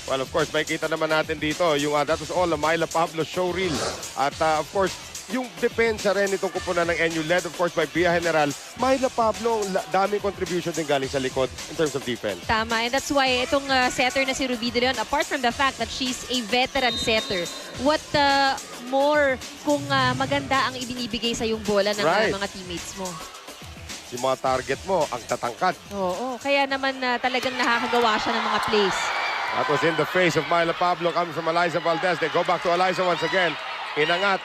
Well, of course, makikita naman natin dito, yung that was all a Myla Pablo showreel. At of course, yung depensa rin itong kupunan ng NU led, of course, by Pia General. Myla Pablo, daming contribution din galing sa likod in terms of defense. Tama, and that's why itong setter na si Ruby De Leon, apart from the fact that she's a veteran setter, what more kung maganda ang ibinibigay sa yung bola ng mga teammates mo? Yung mga target mo, ang tatangkad. Oo, kaya naman talagang nakakagawa siya ng mga plays. That was in the face of Myla Pablo coming from Eliza Valdez. They go back to Eliza once again. Inangat.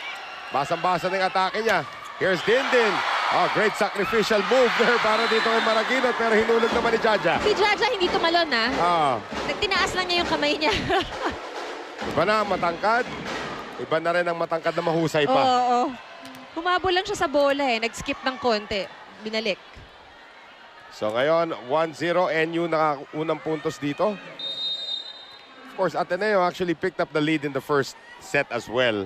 Basang-basa ng atake niya. Here's Dindin. Oh, great sacrificial move there para dito kay Maraguinot pero hinulog naman ni Jaja. Si Jaja hindi tumalon, ha? Ah, Nagtinaas lang niya yung kamay niya. iba na ang matangkad. Iba na rin ang matangkad na mahusay pa. Oo. Humabol lang siya sa bola, eh. Nag-skip ng konti. Binalik. So ngayon, 1-0. NU nakaunang puntos dito. Of course, Ateneo actually picked up the lead in the first set as well.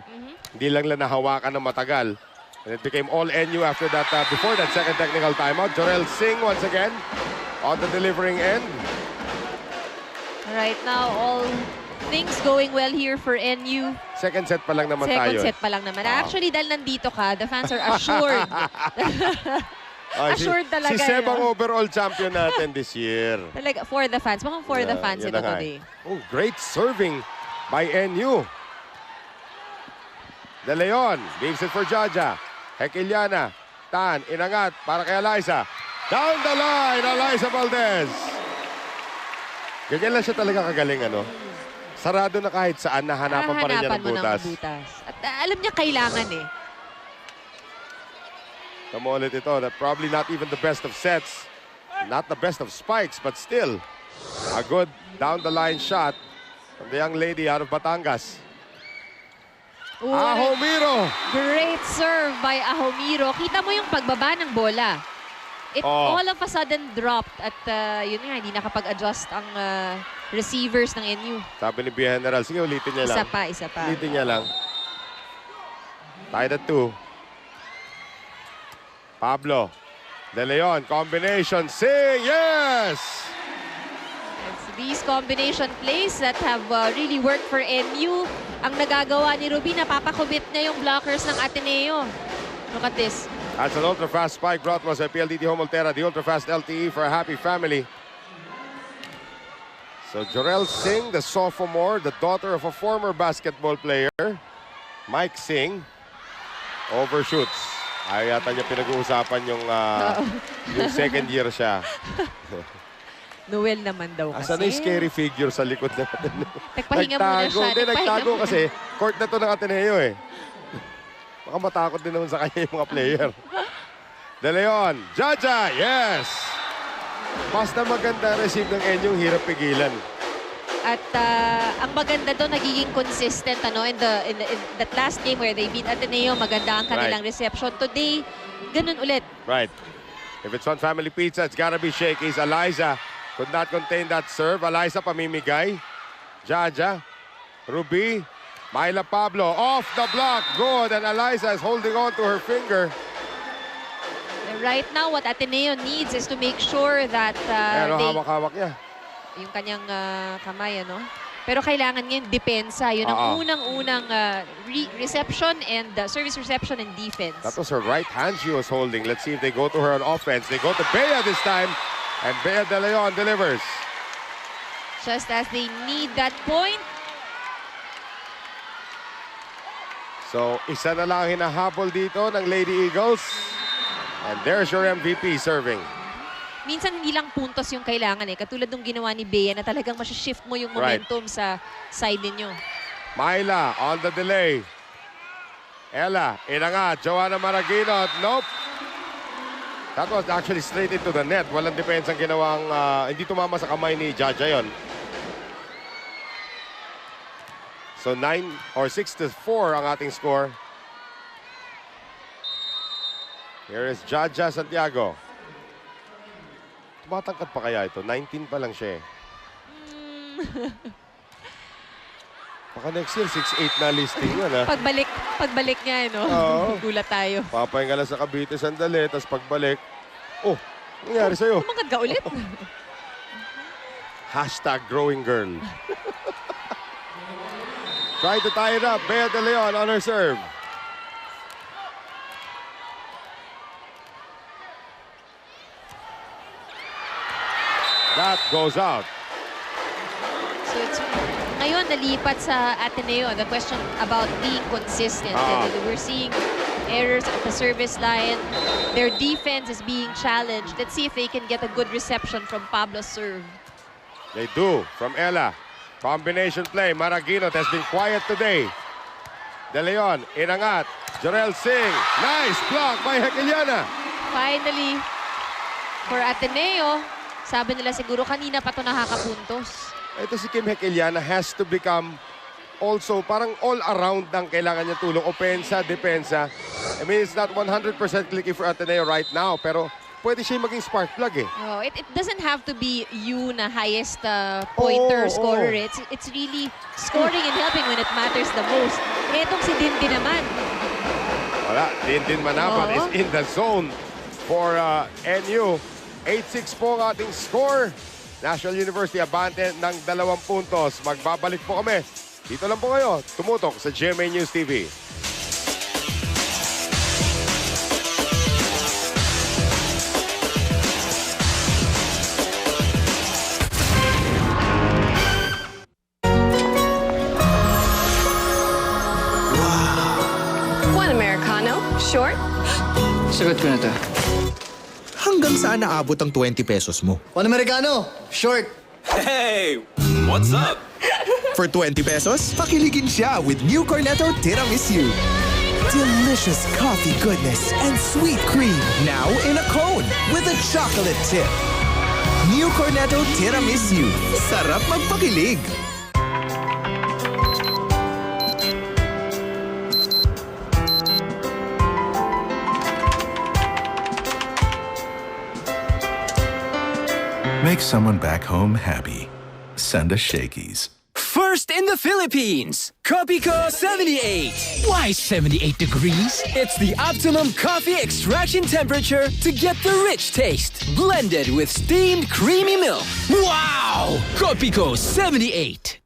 Hindi lang nahawakan ng matagal. And it became all NU after that, before that second technical timeout. Jorel Singh once again on the delivering end. Right now, all things going well here for NU. Second set pa lang naman tayo. Second set pa lang naman. Actually, dahil nandito ka, the fans are assured. Assured talaga. Si Seb ang overall champion natin this year. Talaga, for the fans. Mukhang for the fans ito today. Oh, great serving by NU. De Leon leaves it for Jaja. Hekiliana. Tan, inangat para kay Eliza. Down the line, Eliza Valdez. Ganyan lang siya talaga kagaling, ano? Sarado na kahit saan, nahanapan pa rin niya ng butas. At alam niya kailangan eh. Tama ulit ito, that probably not even the best of sets. Not the best of spikes, but still a good down-the-line shot from the young lady out of Batangas. Ahomiro! Great serve by Ahomiro. Kita mo yung pagbaba ng bola. It all of a sudden dropped at yun nga, hindi nakapag-adjust ang receivers ng NU. Sabi ni Bia General, sige ulitin niya lang. Isa pa. Ulitin niya lang. Tied at 2. Pablo. De Leon, combination. Sing, yes! It's these combination plays that have really worked for NU. Ang nagagawa ni Ruby, napapakubit niya yung blockers ng Ateneo. Look at this. That's an ultra-fast spike brought to us by PLDT Home Altera, the ultra-fast LTE for a happy family. So Jorel Singh, the sophomore, the daughter of a former basketball player, Mike Singh, overshoots. Ay yata niya pinag-uusapan yung second year siya. Noel naman daw kasi. Asan na yung scary figure sa likod natin? Nagpahinga muna siya. Hindi, nagtago kasi. Court na to ng Ateneo eh. Baka matakot din naman sa kanya yung mga player. De Leon, Jaja, yes! Basta maganda receive ng Enyong, hirap pigilan. At ang maganda doon, nagiging consistent in that last game where they beat Ateneo, maganda ang kanilang reception. Today, ganun ulit. Right. If it's one family pizza, it's gotta be Shakey's. Eliza could not contain that serve. Eliza pamimigay. Jaja, Ruby, Myla Pablo off the block. Good. And Eliza is holding on to her finger. Right now, what Ateneo needs is to make sure that hawak-hawak niya. Yung kanyang kamay, ano? Pero kailangan ngayon depensa. Yun ang unang-unang reception and service reception and defense. That was her right hand she was holding. Let's see if they go to her on offense. They go to Bea this time. And Bea De Leon delivers. Just as they need that point. So, isa na lang hinahabol dito ng Lady Eagles. And there's your MVP serving. Minsan hindi lang puntos yung kailangan eh. Katulad ng ginawa ni Bea na talagang masishift mo yung momentum sa side ninyo. Myla on the delay. Ella, inangat. Joanna Maraguinot. Nope. That was actually straight into the net. Walang depensang ginawang, hindi tumama sa kamay ni Jaja yon. So 6-4 ang ating score. Here is Jaja Santiago. Tumatangkad pa kaya ito? 19 pa lang siya eh. Baka next year, 6'8 na listing yun, ha? Pagbalik niya, no? Gulat tayo. Papahinga lang sa Cavite sandali, tapos pagbalik, nangyari sa'yo? Tumangkad ka ulit. #growing girl. Try to tie it up. Bea De Leon on her serve. That goes out. So ngayon, nalipat sa Ateneo. The question about being consistent. We're seeing errors at the service line. Their defense is being challenged. Let's see if they can get a good reception from Pablo's serve. They do. From Ella. Combination play. Maraguinot has been quiet today. De Leon, inangat. Jorel Singh. Nice block by Hekiliana. finally, for Ateneo, sabi nila siguro kanina pa ito nakakapuntos. Ito si Kim Hekeliana has to become also parang all-around ang kailangan niya tulong. Opensa, depensa. I mean, it's not 100% clicky for Ateneo right now, pero pwede siya maging spark plug eh. Oh, it doesn't have to be you na highest pointer scorer. It's really scoring and helping when it matters the most. Etong si Dindin naman. Wala, Dindin Manapan is in the zone for NU. 8-6 po ang ating score. National University abante ng 2 puntos. Magbabalik po kami. Dito lang po kayo, tumutok sa GMA News TV. One Americano, short. Sagot ko na to. Hanggang saan naabot ang 20 pesos mo? One Americano, short. Hey! What's up? For 20 pesos, pakiligin siya with New Cornetto Tiramisu. Delicious coffee goodness and sweet cream. Now in a cone with a chocolate tip. New Cornetto Tiramisu. Sarap magpakilig. Make someone back home happy. Send a Shakey's. First in the Philippines, Copico 78. Why 78 degrees? It's the optimum coffee extraction temperature to get the rich taste, blended with steamed creamy milk. Wow! Copico 78.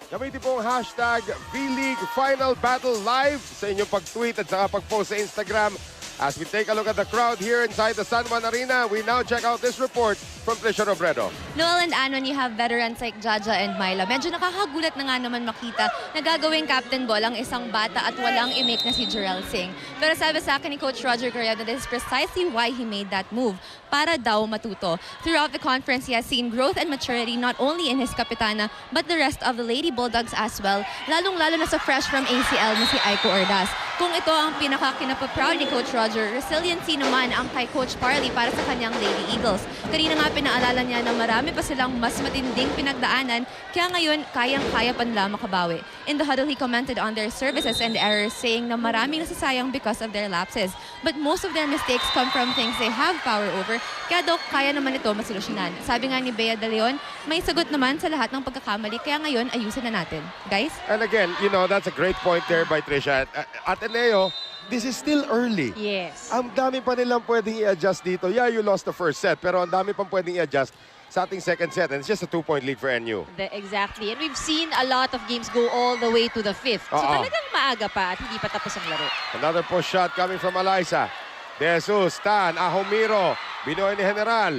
Gamitin po ang hashtag V-League Final Battle Live sa inyong pag-tweet at saka pag-post sa Instagram. As we take a look at the crowd here inside the San Juan Arena, we now check out this report from Trisha Robredo. Noel and Anon, you have veterans like Jaja and Myla. Medyo nakakagulat na nga naman makita na gagawing captain ball ang isang bata at walang imake na si Jarrell Singh. Pero sabi sa akin ni Coach Roger Guerrero, that is precisely why he made that move, para daw matuto. Throughout the conference, he has seen growth and maturity not only in his kapitana, but the rest of the Lady Bulldogs as well, lalong-lalo na sa fresh from ACL na si Aiko Ordaz. Kung ito ang pinaka-kinapaproud ni Coach Roger, resiliency naman ang kay Coach Parley para sa kanyang Lady Eagles. Kanina nga pinaalala niya na marami pa silang mas matinding pinagdaanan, kaya ngayon kayang-kaya pa nila makabawi. In the huddle, he commented on their services and errors, saying na maraming nasasayang because of their lapses. But most of their mistakes come from things they have power over, kaya daw kaya naman ito masolusyonan. Sabi nga ni Bea De Leon, may sagot naman sa lahat ng pagkakamali, kaya ngayon ayusin na natin. Guys? And again, you know, that's a great point there by Trisha. Ateneo, this is still early. Yes. Ang dami pa nilang pwedeng i-adjust dito. Yeah, you lost the first set, pero ang dami pang pwedeng i-adjust sa ating second set. And it's just a 2-point lead for NU. Exactly. And we've seen a lot of games go all the way to the 5th. So talagang maaga pa at hindi pa tapos ang laro. Another push shot coming from Alyssa. De Jesus, Tan, Ahomiro, Binoy ni General.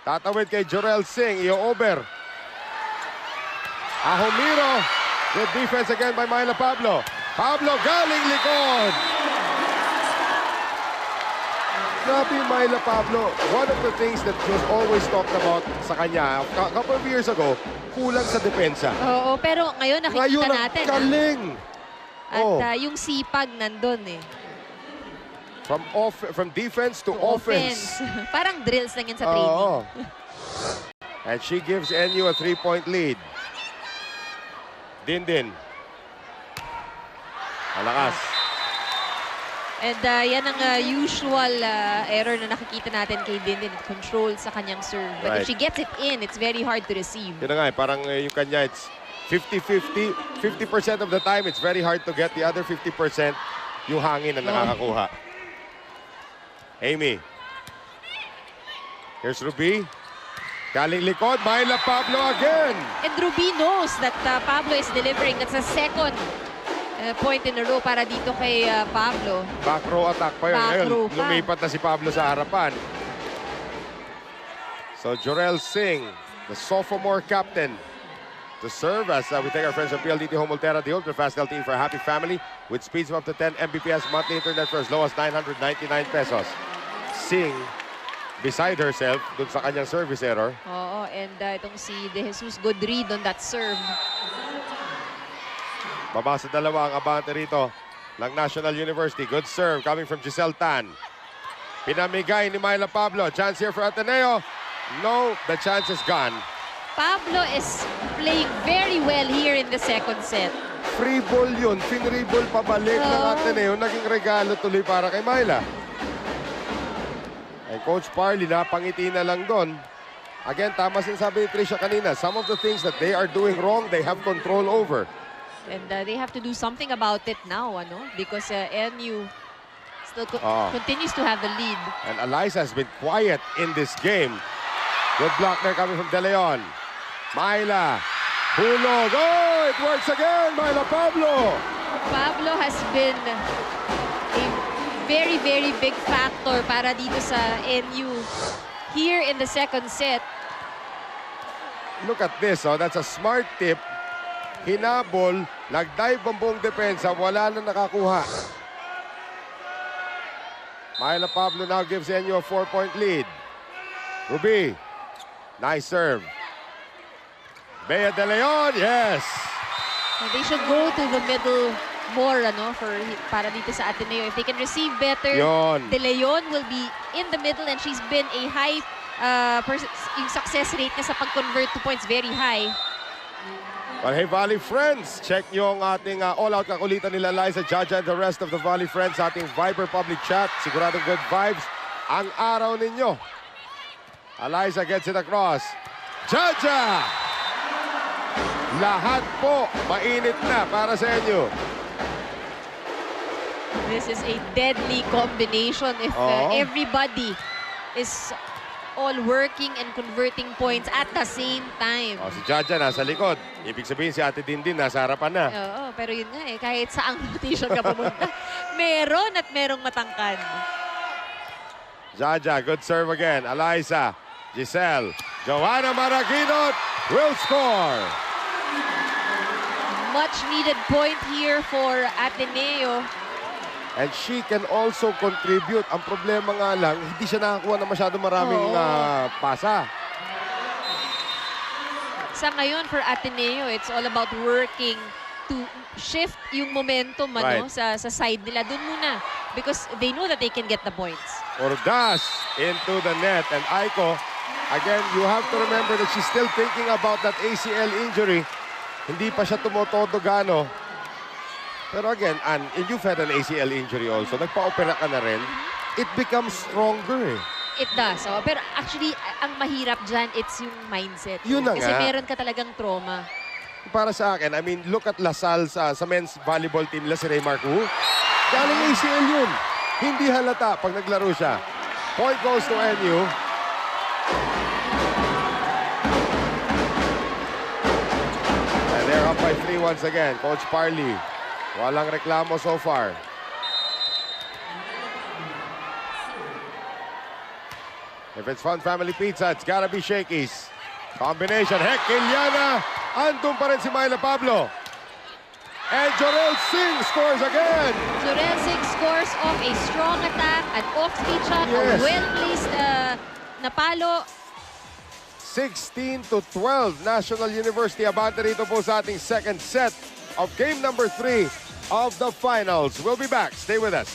Tatawid kay Jarrell Singh, i-over. Ahomiro, good defense again by Myla Pablo. Pablo galing likod. Grabe yung Myla Pablo. One of the things that was always talked about sa kanya, a couple of years ago, kulang sa depensa. Oo, pero ngayon nakikita natin. Galing. At yung sipag nandun eh. From defense to offense. Parang drills lang yan sa training. And she gives NU a 3-point lead. Dindin. Malakas. And yan ang usual error na nakikita natin kay Dindin. Control sa kanyang serve. But if she gets it in, it's very hard to receive. Yun na nga, parang yung kanya, it's 50-50. 50% of the time, it's very hard to get. The other 50%, yung hangin na nakakakuha. Amy. Here's Ruby. Galing likod, Myla Pablo again. And Ruby knows that Pablo is delivering. That's a second point in a row para dito kay Pablo. Back row attack pa yun. Ngayon, lumipat na si Pablo sa harapan. So, Jarrell Singh, the sophomore captain, to serve as we take our friends from PLDT Home Volterra, the ultra-fast LTE for a happy family with speeds of up to 10 Mbps monthly internet for as low as 999 pesos. Singh, beside herself, dun sa kanyang service error. Oo, and itong si De Jesus, good read on that serve. Baba sa dalawa ang abante rito ng National University. Good serve coming from Giselle Tan. Pinamigay ni Myla Pablo. Chance here for Ateneo. No, the chance is gone. Pablo is playing very well here in the second set. Free ball yun. Free ball pabalik ng Ateneo. Naging regalo tuloy para kay Myla. And Coach Parley, napangiti na lang doon. Again, tama sinasabi ni Tricia kanina. Some of the things that they are doing wrong, they have control over. And they have to do something about it now, because NU still continues to have the lead. And Eliza has been quiet in this game. Good block there coming from De Leon. Myla. Hulog. Oh, it works again. Myla Pablo. Pablo has been a very, very big factor para dito sa NU here in the second set. Look at this. Oh, that's a smart tip. Hinabol. Nag-dive ang buong depensa. Wala na nakakuha. Myla Pablo now gives NU a 4-point lead. Ruby. Nice serve. Bea De Leon, yes! And they should go to the middle more, para dito sa Ateneo. If they can receive better, Yon. De Leon will be in the middle and she's been a high, yung success rate niya sa pag-convert to points, very high. But hey, Valley Friends, check nyo ang ating all-out kakulitan nila Liza, Jaja, and the rest of the Valley Friends sa ating Viber public chat. Siguradong good vibes ang araw ninyo. Eliza gets it across. Jaja! Lahat po mainit na para sa inyo. This is a deadly combination if everybody is all working and converting points at the same time. Si Jaja nasa likod. Ibig sabihin si Ate Dindin nasa harapan na. Oo, pero yun nga kahit saang rotation ka pumunta, meron at merong matangkad. Jaja, good serve again. Eliza, Giselle, Joanna Maraguinot will score. Much needed point here for Ateneo. And she can also contribute. Ang problema nga lang, hindi siya nakakuha ng masyado maraming pasa. Sa ngayon, for Ateneo, it's all about working to shift yung momentum sa side nila. Doon muna. Because they know that they can get the points. Ordas into the net. And Aiko, again, you have to remember that she's still thinking about that ACL injury. Hindi pa siya tumotodo gano. Pero again, Ann, you've had an ACL injury also. Nagpa-opera ka na rin. It becomes stronger. It does. Pero actually, ang mahirap dyan, it's yung mindset. Yun na Kasi meron ka talagang trauma. Para sa akin, I mean, look at Lasal sa men's volleyball team nila si Ray Marcu. Galing ACL yun. Hindi halata pag naglaro siya. Point goes to NU. And they're up by 3 once again. Coach Parley. Walang reklamo so far. If it's Fun Family Pizza, it's gotta be Shakey's. Combination. Heck, Iliana. Andun pa rin si Myla Pablo. And Jorel Singh scores again. Jorel Singh scores off a strong attack, an off-speed shot, a well-placed na palo. 16-12. National University abante rito po sa ating second set of game number 3 of the finals. We'll be back. Stay with us.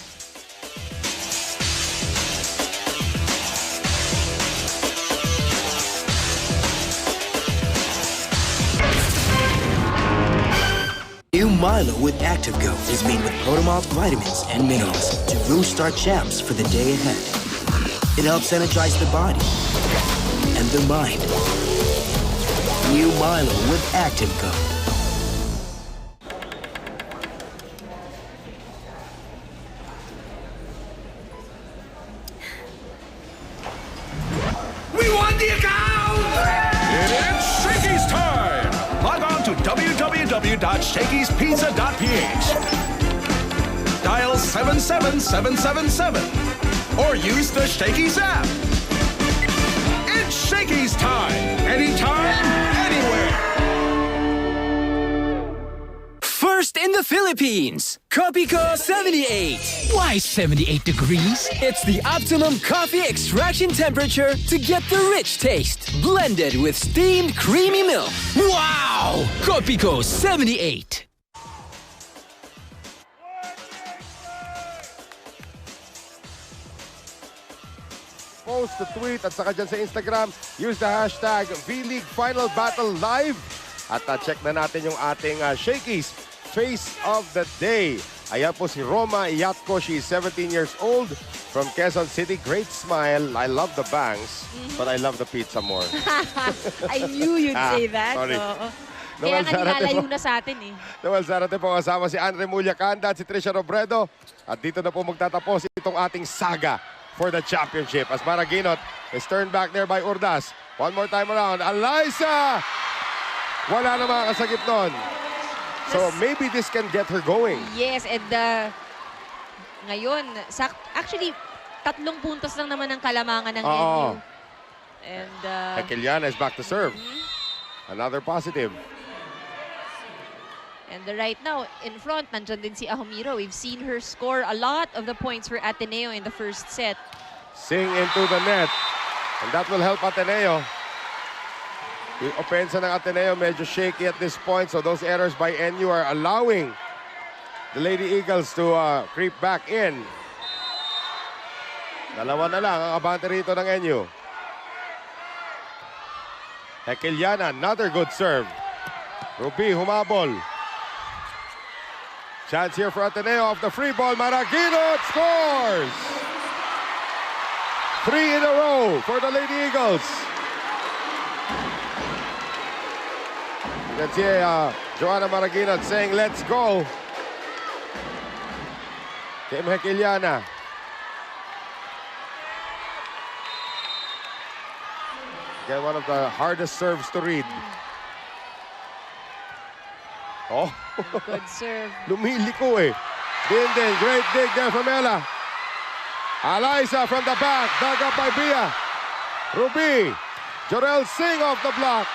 New Milo with ActiveGo is made with Protomalt vitamins and minerals to boost our champs for the day ahead. It helps energize the body and the mind. New Milo with ActiveGo. We won the account! It's Shakey's time! Log on to www.shakeyspizza.ph. Dial 77777 or use the Shakey's app. It's Shakey's time! Anytime, anywhere! First in the Philippines, Copico 78. Why 78 degrees? It's the optimum coffee extraction temperature to get the rich taste, blended with steamed creamy milk. Wow! Copico 78. post, to tweet, at saka dyan sa Instagram, use the hashtag VLeague Final Battle Live. At check na natin yung ating Shakey's Face of the Day. Ayan po si Roma Iatko. She's 17 years old from Quezon City. Great smile. I love the bangs, but I love the pizza more. I knew you'd say that. Sorry. Oo. Noel Kaya nga Zarate nilalayo po. na sa atin eh. Noel Zarate po kasama si Andre Mulyacanda at si Trisha Robredo. At dito na po magtatapos itong ating saga for the championship. As Maraguinot is turned back there by Urdas. One more time around. Alyssa! Wala na mga kasagip nun. So maybe this can get her going. Yes, and ngayon, actually, 3 puntos lang naman ang kalamangan ng NU. And Hekeliana is back to serve. Another positive. And right now, in front, nandyan din si Ahumiro. We've seen her score a lot of the points for Ateneo in the first set. Sing into the net. And that will help Ateneo. Yung opensa ng Ateneo medyo shaky at this point. So those errors by NU are allowing the Lady Eagles to creep back in. Dalawa na lang ang abante rito ng NU. Hekeliana, another good serve. Ruby humabol. Chance here for Ateneo off the free ball. Maraguinot scores! 3 in a row for the Lady Eagles. You can see Joanna Maraguinot saying, let's go. Kim Hekeliana. Again, one of the hardest serves to read. Oh. Good serve. Lumiliko eh. Dindin, great dig there from Ella. Alyssa from the back, dug up by Bia. Ruby, Jorel Singh off the block.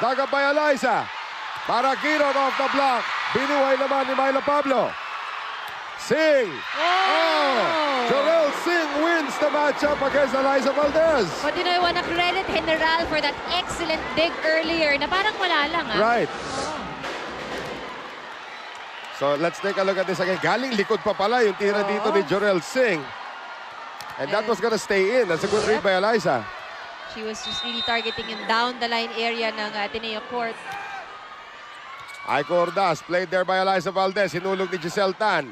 Dug up by Alyssa. Maraguinot off the block. Binuhay naman ni Myla Pablo. Singh. Oh! Jorel Singh wins the matchup against Alyssa Valdez. But you know, I want to credit General for that excellent dig earlier na parang wala lang. Right. So let's take a look at this again. Galing likod pa pala yung tira dito ni Jorel Singh. And that was gonna stay in. That's a good read by Alyssa. She was just really targeting him down the line area ng Ateneo court. Aiko Ordaz played there by Alyssa Valdez. Hinulog ni Giselle Tan.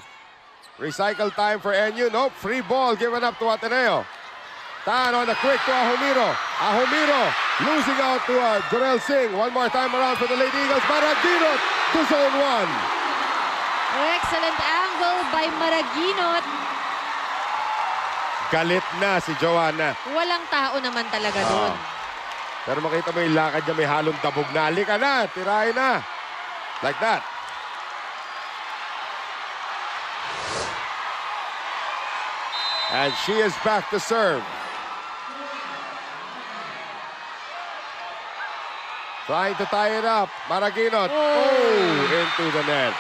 Recycle time for NU. Nope, free ball given up to Ateneo. Tan on the quick to Ahumiro. Ahumiro losing out to Jorel Singh. One more time around for the Lady Eagles. Maraguinot to zone 1. Excellent angle by Maraguinot. Galit na si Joanna. Walang tao naman talaga doon. Pero makita mo yung lakad niya, may halong dabog na. Halika na, tirahin na. Like that. And she is back to serve. Trying to tie it up. Maraguinot. Oh, into the net.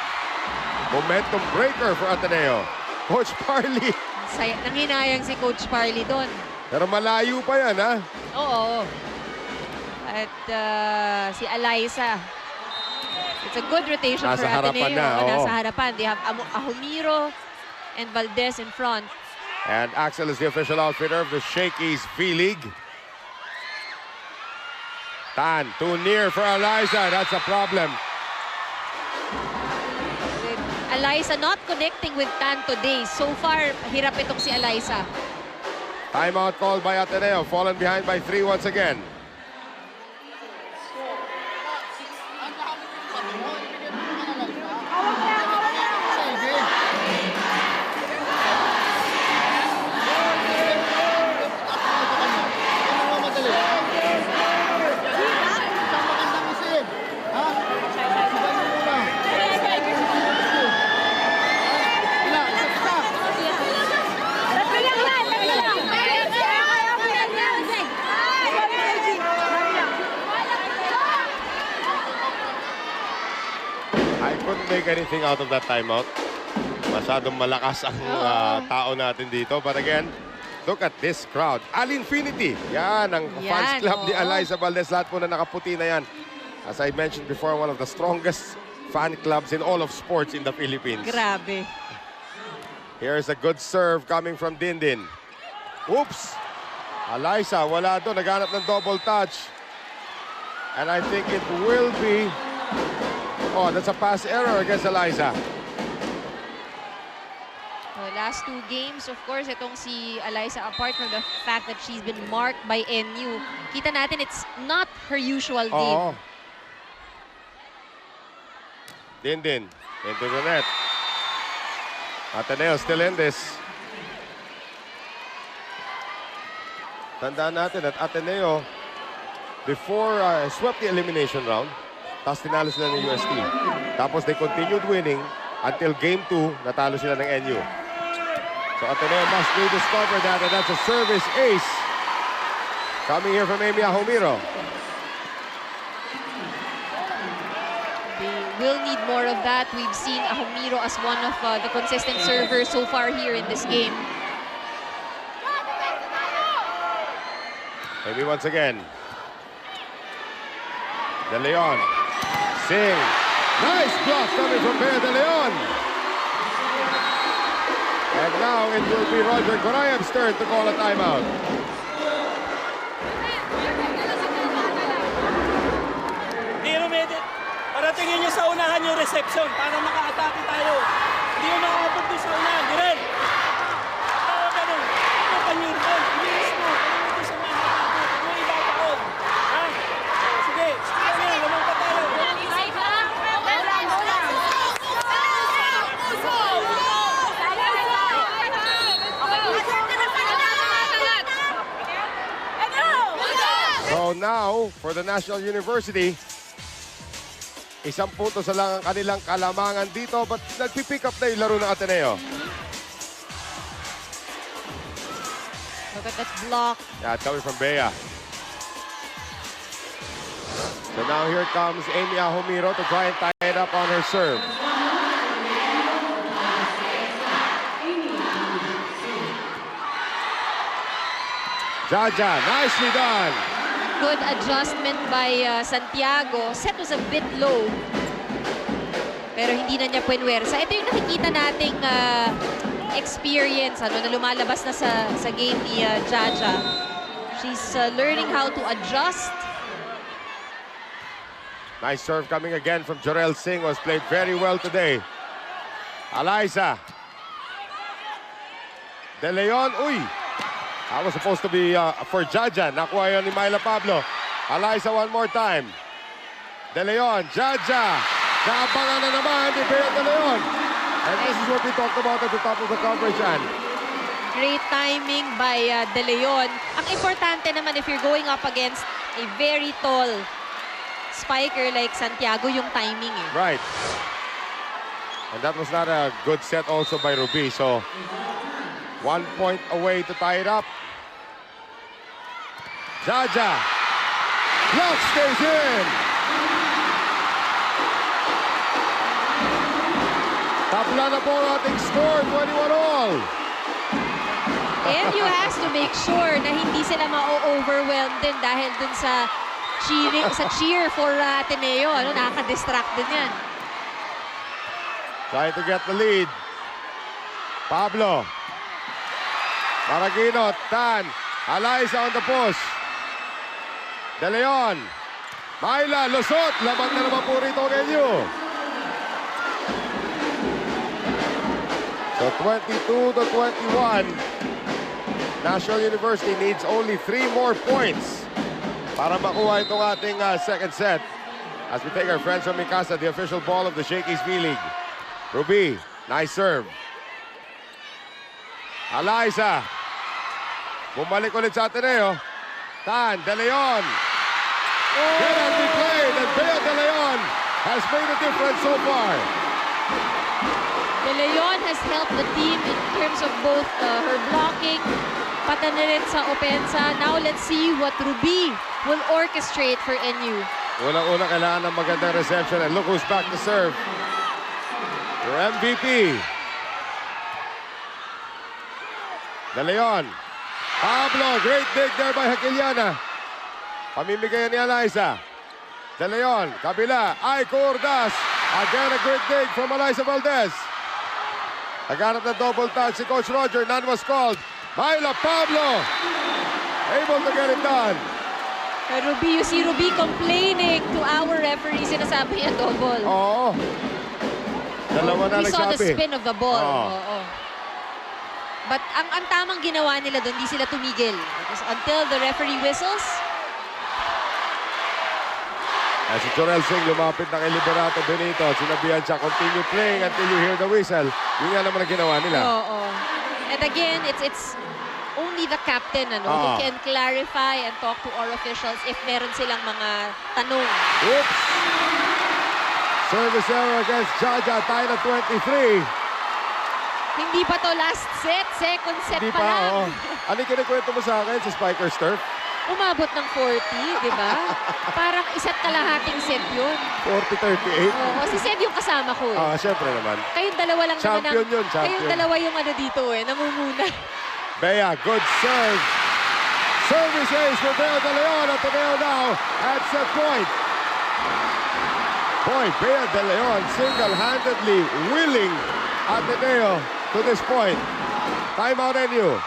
Momentum breaker for Ateneo. Coach Parley. Nanghinayang si Coach Parley doon. Pero malayo pa yan, ha? Oo. At si Alyssa. It's a good rotation Nasa for Ateneo. harapan na, oo. Nasa harapan. They have Ahumiro and Valdez in front. And Axel is the official outfitter of the Shakey's V-League. Tan, too near for Alyssa. That's a problem. Alyssa not connecting with Tan today. So far, hirap itong si Alyssa. Timeout called by Ateneo. Fallen behind by 3 once again. Make anything out of that timeout. Masyadong malakas ang tao natin dito. But again, look at this crowd. Al-Infinity. Yan, ang fans club ni Alyssa Valdez. Lahat po na nakaputi na yan. As I mentioned before, one of the strongest fan clubs in all of sports in the Philippines. Grabe. Here's a good serve coming from Dindin. Oops. Alyssa, wala doon. Naghanap ng double touch. And I think it will be... Oh, that's a pass error against Alyssa. Last 2 games, of course, itong si Alyssa, apart from the fact that she's been marked by NU, kita natin it's not her usual game. Oo. Din. Into the net. Ateneo still in this. Tandaan natin at Ateneo, before swept the elimination round, tapos tinalo sila ng UST. Tapos they continued winning until game 2, natalo sila ng NU. So Ateneo must rediscover that, and that's a service ace. Coming here from Amy Ahomiro. They will need more of that. We've seen Ahomiro as one of the consistent servers so far here in this game. Maybe once again. De Leon. Sing. Nice block coming from Bea De Leon. And now it will be Roger Gorayev's turn to call a timeout. Paratingin nyo sa unahan yung reception para maka-atake tayo. Hindi nyo makakapag doon sa unahan. Direl! Kaya ganun. Ito panyur doon. Ibilis mo. Ganun doon sa mga hatake. Yung iba pa on. Ha? Sige. Sige na. Ganun pa tayo. So now, for the National University, 1 punto sa lang ang kanilang kalamangan dito, but nagpipick up na yung laro ng Ateneo. Look at that block. Yeah, coming from Bea. So now here comes Amy Ahomiro to try and tie it up on her serve. Jaja, nicely done. Good adjustment by Santiago. Set was a bit low. Pero hindi na niya puenwersa. Ito yung nakikita nating experience na lumalabas na sa game ni Jaja. She's learning how to adjust. Nice serve coming again from Jorel Singh, was played very well today. Alyssa. De Leon, uy! That was supposed to be for Jaja. Nakuha yun ni Myla Pablo. Alyssa one more time. De Leon, Jaja. Naabangan na naman ni Bea De Leon. And this is what we talked about at the top of the coverage, Ann. Great timing by De Leon. Ang importante naman if you're going up against a very tall spiker like Santiago, yung timing eh. Right. And that was not a good set also by Ruby. So 1 point away to tie it up. Jaja. Block stays in. Tabla na po ang ating score, 21-all. NU has to make sure na hindi sila ma-overwhelm din dahil dun sa cheer for Ateneo. Nakaka-distract din yan. Trying to get the lead. Pablo. Maragino, Tan, Alyssa on the push. De Leon, Myla, lusot, laban na naman po rito ng NU. So 22-21, National University needs only 3 more points para makuha itong ating second set. As we take our friends from Mikasa, the official ball of the Shakey's V-League. Ruby, nice serve. Alyssa. Bumalik ulit sa Ateneo. Tan, De Leon. Good as we played, and Bea De Leon has made a difference so far. De Leon has helped the team in terms of both her blocking, pati na rin sa opensa. Now let's see what Ruby will orchestrate for NU. Unang-una kailangan ng magandang reception, and look who's back to serve. Your MVP. De Leon. Pablo, great dig there by Hakiliana. Pamimigay ni Alyssa. De Leon, kabila. Aiko Urdas. Again, a great dig from Alyssa Valdez. Naghanap na double touch si Coach Roger. None was called. Myla Pablo. able to get it done. Ruby, you see Ruby complaining to our referee. Sinasabi niya double. Oo. Dalawa na We saw the nagsabi. spin of the ball. Oo. Oo. But ang tamang ginawa nila doon, di sila tumigil. Because until the referee whistles, Si Jorel Singh lumapit na kay Liberato Benito. Sinabihan siya, continue playing until you hear the whistle. Yun nga naman ang ginawa nila. oo. And again, it's only the captain who can clarify and talk to our officials if meron silang mga tanong. Oops! Service error against Jaja, tie na 23. Hindi pa to last set, second set Hindi pa lang. pa, oo. Ano yung kinikwento mo sa akin sa Spiker's Turf? Umabot ng 40, di ba? Parang isa't kalahating set yun. 40-38? Oo, si Sed yung kasama ko eh. Syempre naman. Kayong dalawa lang Champion yun, champion. Kayong dalawa yung dito namumuna. Bea, good serve. Service ace for Bea De Leon. Ateneo now at set point. Boy, Bea De Leon single-handedly willing Ateneo to this point. Timeout NU.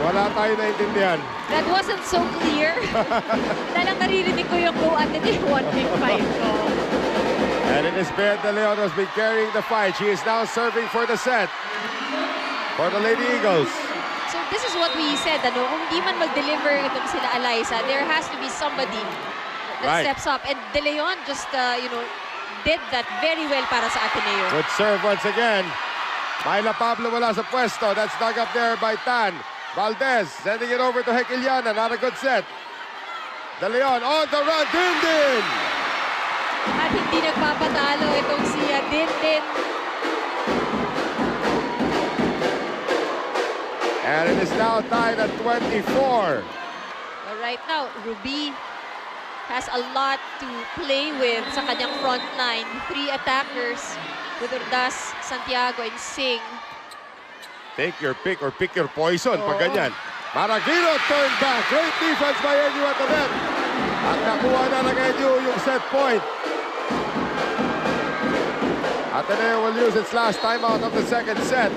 Wala tayo naintindihan. That wasn't so clear. Talang naririnig ko yung go at the one big fight ko. And it is Bea De Leon who's been carrying the fight. She is now serving for the set for the Lady Eagles. So this is what we said, kung di man mag-deliver itong sila Alyssa, there has to be somebody that steps up. And De Leon just, did that very well para sa Ateneo. Good serve once again. Myla Pablo wala sa pwesto. That's dug up there by Tan. Valdez sending it over to Hekiliana. Not a good set. De Leon on the run. Din. At hindi nagpapatalo itong si Din. And it is now tied at 24. Well, right now, Ruby has a lot to play with sa kanyang front line. 3 attackers with Urdas, Santiago, and Singh. Take your pick or pick your poison pag ganyan. Maragino turned back. Great defense by NU at the net. At nakuha na ng NU yung set point. Ateneo will use its last timeout of the second set.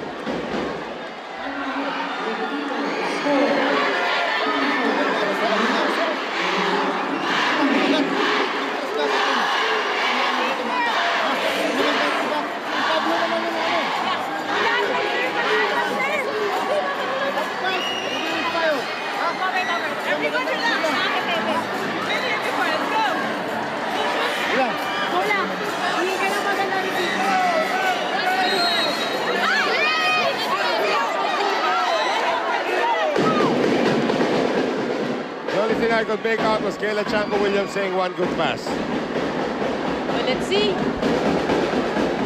The only thing I could make out was Kayla Chanko Williams saying one good pass. Well, let's see.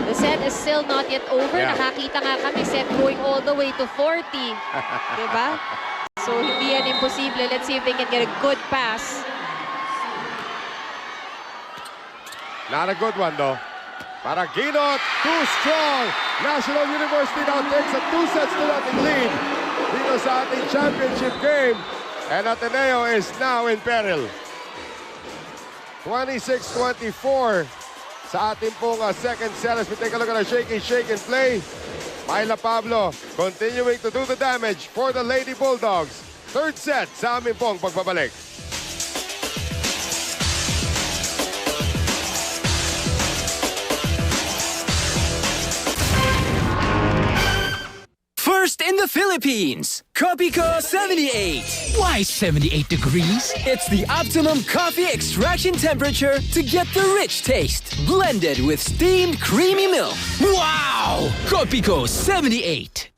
The set is still not yet over. Yeah. Nakakita nga kami set going all the way to 40. Diba? So, hindi yan imposible. Let's see if they can get a good pass. Not a good one, though. Paragino, too strong. National University now takes a 2-0 lead dito sa ating championship game. And Ateneo is now in peril. 26-24 sa ating pong second set. As we take a look at our shake and play. Myla Pablo continuing to do the damage for the Lady Bulldogs. Third set sa aming pong pagbabalik. First in the Philippines, Copico 78. Why 78 degrees? It's the optimum coffee extraction temperature to get the rich taste. Blended with steamed creamy milk. Wow! Copico 78.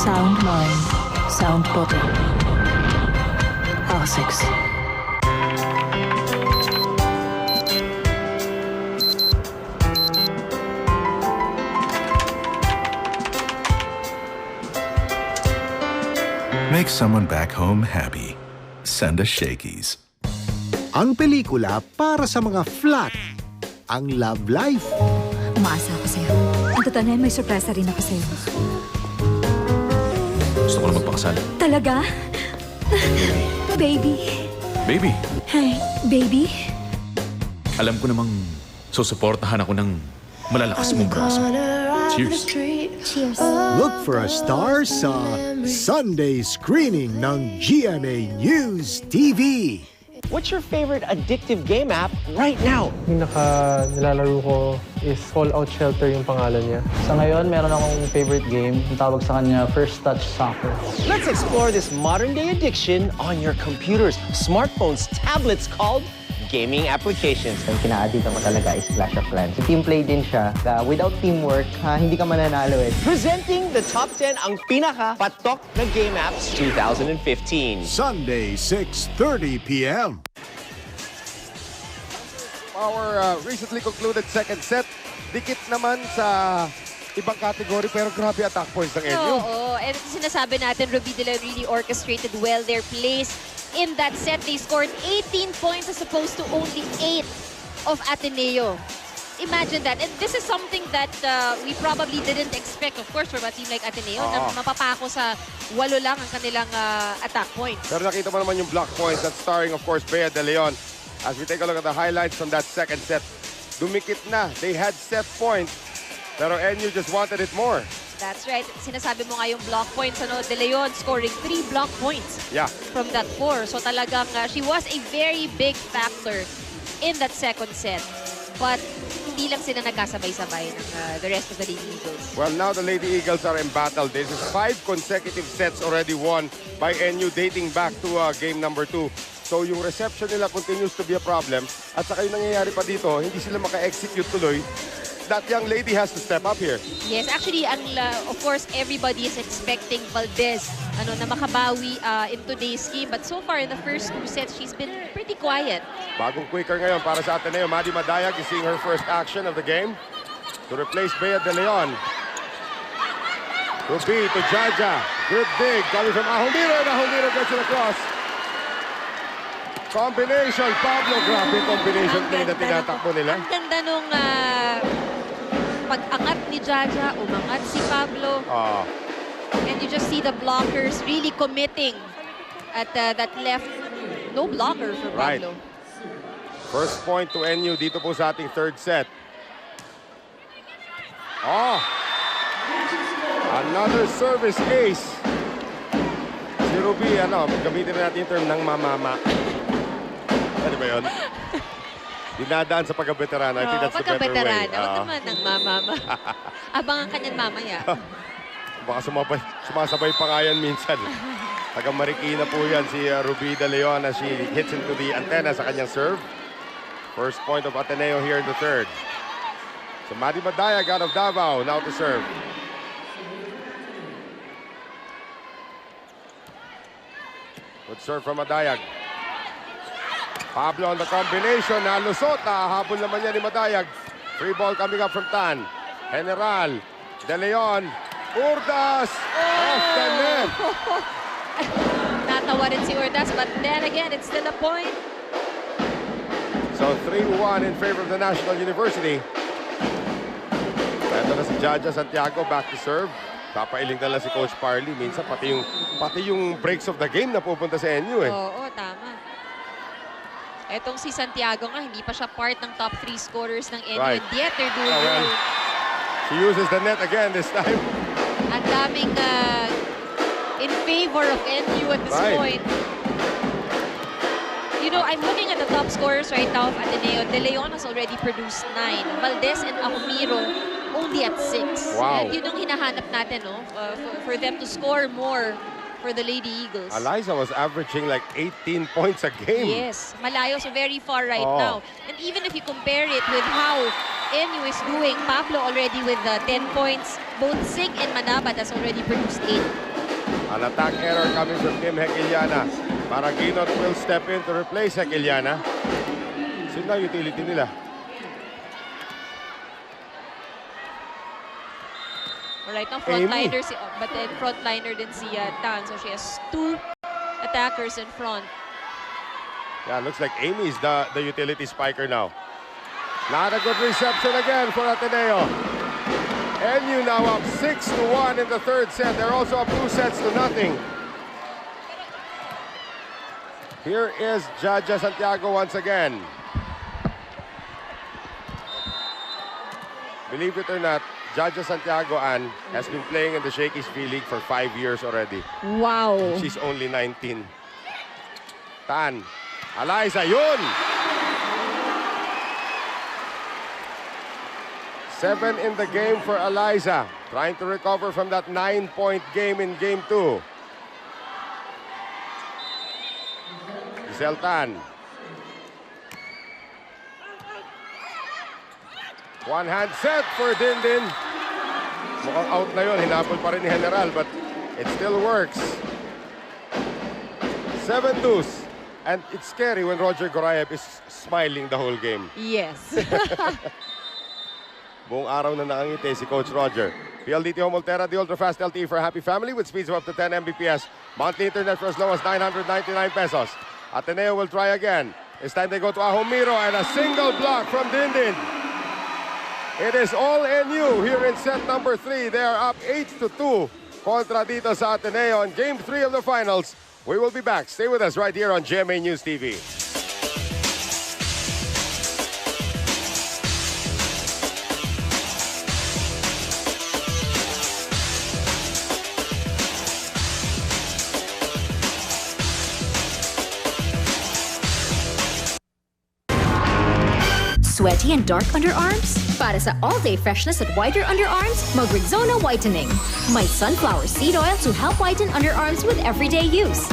Sound mind, sound body. ASICS. Make someone back home happy. Send us Shakey's. Ang pelikula para sa mga flat. Ang Love Life. Umaasa ako sa'yo. Ang totoo na may surpresa rin ako sa'yo. Gusto ko na magpakasal. Talaga? Baby. Baby, Hi, baby. alam ko namang susuportahan ako ng malalakas mong braso. Cheers. Cheers. Look for a star sa Sunday screening ng GMA News TV. What's your favorite addictive game app right now? Nilalaro ko is Fallout Shelter yung pangalan niya. Sa ngayon, meron akong favorite game. Ang tawag sa kanya, First Touch Soccer. Let's explore this modern-day addiction on your computers, smartphones, tablets called gaming applications. Ang kina-addict ako talaga is Clash of Clans. Team play din siya. Without teamwork, hindi ka mananalo eh. Presenting the top 10 ang pinaka-patok na game apps 2015. Sunday, 6:30 p.m. Our recently concluded second set, dikit naman sa ibang category pero grabe attack points ng NU. Oo, and sinasabi natin, Ruby De Leon really orchestrated well their plays. In that set, they scored 18 points as opposed to only 8 of Ateneo. Imagine that. And this is something that we probably didn't expect, of course, from a team like Ateneo, na mapapako sa 8 lang ang kanilang attack points. Pero nakita mo naman yung block points that's starring, of course, Bea De Leon. As we take a look at the highlights from that second set, dumikit na. They had set points, pero NU just wanted it more. That's right. Sinasabi mo nga yung block points, De Leon scoring 3 block points from that 4. So talagang she was a very big factor in that second set. But hindi lang sila nagkasabay-sabay ng the rest of the Lady Eagles. Well, now the Lady Eagles are in battle. This is 5 consecutive sets already won by NU dating back to game number 2. So yung reception nila continues to be a problem. At saka yung nangyayari pa dito, hindi sila maka-execute tuloy. That young lady has to step up here. Yes, actually, of course, everybody is expecting Valdez na makabawi in today's game. But so far, in the first 2 sets, she's been pretty quiet. Bagong quicker ngayon para sa Ateneo. Maddie Madayag is seeing her first action of the game to replace Bea De Leon. Ruby to Jaja. Good dig coming from Ahomiro. Ahomiro gets it across. Combination. Pablo, grabe combination play na tinatakbo nila. Ang ganda nung pag-angat ni Jaja, umangat si Pablo. And you just see the blockers really committing at that left. No blocker for Pablo. First point to NU dito po sa ating third set. Another service ace. Si Ruby, gamitin natin yung term ng mamama. Ano ba yun? Dinadaan sa pagka-veterano. I think that's the better way. Huwag naman ng mamama. Abangan ka niyan mamaya. Baka sumasabay pa nga yan minsan. Taga Marikina po yan si Ruby De Leon as she hits into the antenna sa kanyang serve. First point of Ateneo here in the third. So Maddie Madayag out of Davao now to serve. Good serve from Madayag. Pablo on the combination, nalusot, nahabol naman niya ni Madayag. Free ball coming up from Tan. General, De Leon, Urdas, off the net. Natawa rin si Urdas, but then again, it's still a point. So 3-1 in favor of the National University. Ito na si Jaja Santiago, back to serve. Papailing na lang si Coach Parley. Minsan pati yung breaks of the game na pupunta sa NU eh. Oo, tama. Etong si Santiago nga, hindi pa siya part ng top 3 scorers ng NU. And yet, they're doing well. She uses the net again this time. Ang daming in favor of NU at this point. You know, I'm looking at the top scorers right now of Ateneo. De Leon has already produced 9. Valdez and Ahomiro only at 6. Wow. And yun yung hinahanap natin, for them to score more for the Lady Eagles. Eliza was averaging like 18 points a game. Yes, malayo, so very far right now. And even if you compare it with how NU is doing, Pablo already with 10 points. Both Sig and Manabat has already produced 8. An attack error coming from Kim Hekiliana. Maraguinot will step in to replace Hekiliana. Sino na utility nila? Right now, frontliner but then frontliner din si Tan. So she has two attackers in front. Yeah, looks like Amy is the utility spiker now. Not a good reception again for Ateneo. NU now up 6-1 in the third set. They're also up 2-0. Here is Jaja Santiago once again. Believe it or not, Jaja Santiago Ann has been playing in the Shakey's V-League for 5 years already. Wow. She's only 19. Tan. Eliza, yun! 7 in the game for Eliza. Trying to recover from that 9-point game in Game 2. Giselle Tan. One-hand set for Dindin. Mukhang out na yun. Hinapol pa rin ni General, but it still works. 7-2. And it's scary when Roger Gorayev is smiling the whole game. Yes. Buong araw na nakangiti si Coach Roger. PLDT Home Ultera, the ultra-fast LTE for a happy family with speeds of up to 10 Mbps. Monthly internet for as low as 999 pesos. Ateneo will try again. This time they go to Ahomiro and a single block from Dindin. It is all NU here in set number 3. They are up 8-2 kontra dito sa Ateneo in Game 3 of the finals. We will be back. Stay with us right here on GMA News TV. Sweaty and dark underarms? Para sa all-day freshness at whiter underarms, mag-Rexona Whitening. May sunflower seed oil to help whiten underarms with everyday use.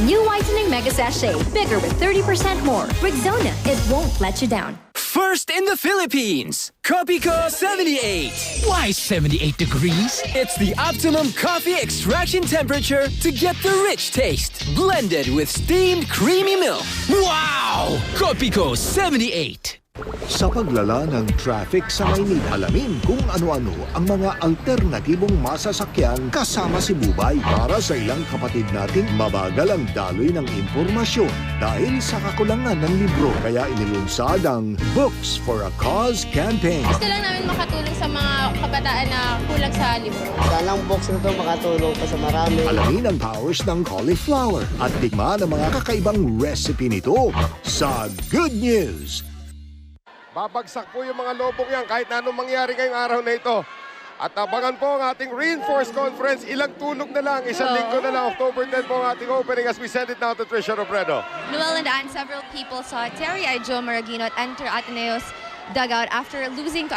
New Whitening Mega Sachet, bigger with 30% more. Rexona, it won't let you down. First in the Philippines, Copico 78. Why 78 degrees? It's the optimum coffee extraction temperature to get the rich taste. Blended with steamed creamy milk. Wow! Copico 78. Sa paglala ng traffic sa Maynila, alamin kung ano-ano ang mga alternatibong masasakyan kasama si Bubay. Para sa ilang kapatid nating mabagal ang daloy ng impormasyon dahil sa kakulangan ng libro. Kaya inilunsad ang Books for a Cause campaign. Gusto lang namin makatulong sa mga kabataan na kulang sa libro. Sana ang box na ito makatulong pa sa marami. Alamin ang powers ng cauliflower at tikman ang mga kakaibang recipe nito sa Good News. Babagsak po yung mga lobong yan kahit na anong mangyari ngayong araw na ito. At abangan po ang ating Reinforced Conference. Ilang tulog na lang, isang linggo na lang. October 10 po ang ating opening as we send it now to Trisha Robredo. Noel and Anne, several people saw Terry Joe Maraguinot enter Ateneo's dugout after losing to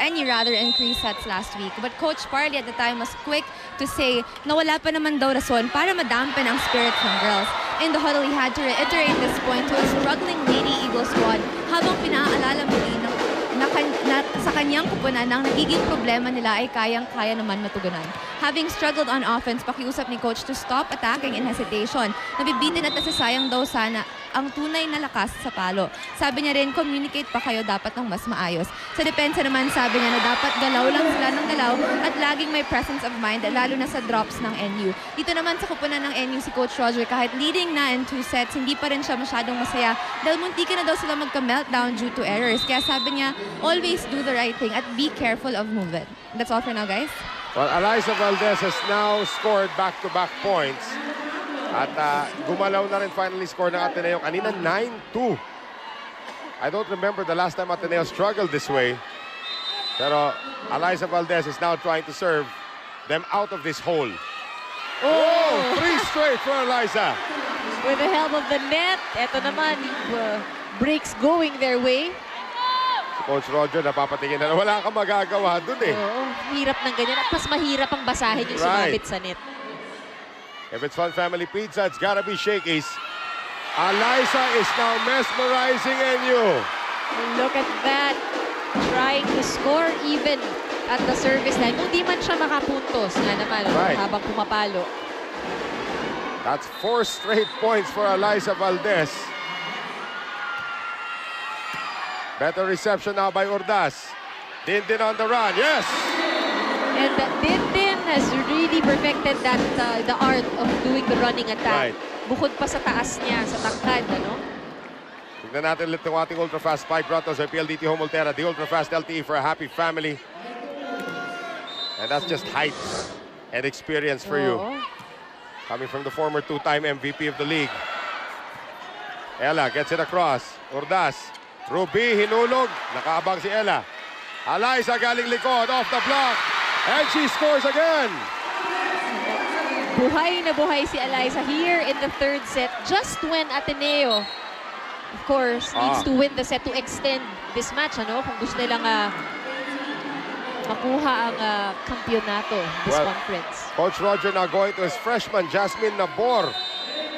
NU in 3 sets last week. But Coach Parley at the time was quick to say na wala pa naman daw rason para madampen ang spirit ng girls. In the huddle, he had to reiterate this point to a struggling Lady Eagle squad habang pinaalala muli na sa kanyang kupunan ang nagiging problema nila ay kayang-kaya naman matugunan. Having struggled on offense, pakiusap ni Coach to stop attacking in hesitation. Nabibitin at nasasayang daw sana ang tunay na lakas sa palo. Sabi niya rin, communicate pa kayo dapat ng mas maayos. Sa depensa naman, sabi niya na dapat galaw lang sila ng galaw at laging may presence of mind, lalo na sa drops ng NU. Dito naman sa kupunan ng NU si Coach Roger, kahit leading na in 2 sets, hindi pa rin siya masyadong masaya dahil muntikan na daw sila magka-meltdown due to errors. Kaya sabi niya, always do the right thing at be careful of movement. That's all for now, guys. Well, Eliza Valdez has now scored back-to-back points. At gumalaw na rin finally score ng Ateneo. Kanina 9-2. I don't remember the last time Ateneo struggled this way. Pero Eliza Valdez is now trying to serve them out of this hole. Oh! 3 straight for Eliza. With the help of the net, eto naman, breaks going their way. Coach Roger, napapatingin na wala kang magagawa dun eh. Oo, hirap ng ganyan. At mas mahirap ang basahin yung sumabit sa net. If it's Fun Family Pizza, it's gotta be Shakey's. Eliza is now mesmerizing NU. Look at that. Trying to score even at the service line. Kung di man siya makapuntos nga naman Right. habang pumapalo. That's 4 straight points for Eliza Valdez. Better reception now by Urdas. Dindin on the run. Yes! And Dindin has really perfected that the art of doing the running attack. Right. Bukod pa sa taas niya, sa tangkad, ano? Tignan natin ulit ng ating ultra-fast spike brought to us by PLDT Home Ultera. The ultra-fast LTE for a happy family. And that's just height and experience for you. Oo. Coming from the former 2-time MVP of the league. Ella gets it across. Urdas. Ruby hinulog. Nakaabang si Ella. Eliza galing likod. Off the block. And she scores again. Buhay na buhay si Eliza here in the third set. Just when Ateneo, of course, needs to win the set to extend this match, ano? Kung gusto nilang makuha ang kampyonato this conference. Coach Roger now going to his freshman, Jasmine Nabor.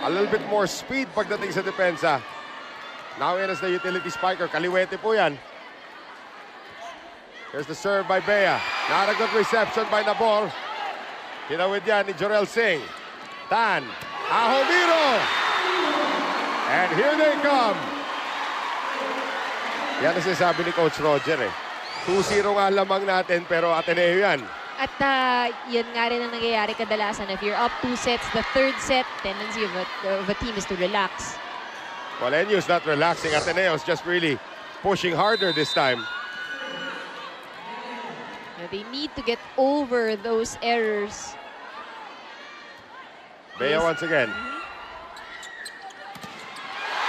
A little bit more speed pagdating sa depensa. Now in as the utility spiker. Kaliwete po yan. Here's the serve by Bea. Not a good reception by Nabor. Tinawid yan ni Jorel Singh. Tan. Ahomiro. And here they come. Yan ang sinasabi ni Coach Roger eh. 2-0 nga lamang natin pero Ateneo yan. At yan nga rin ang nangyayari kadalasan. If you're up 2 sets, the third set, tendency of a team is to relax. Well, NU's not relaxing. Ateneo's just really pushing harder this time. They need to get over those errors. Bea once again.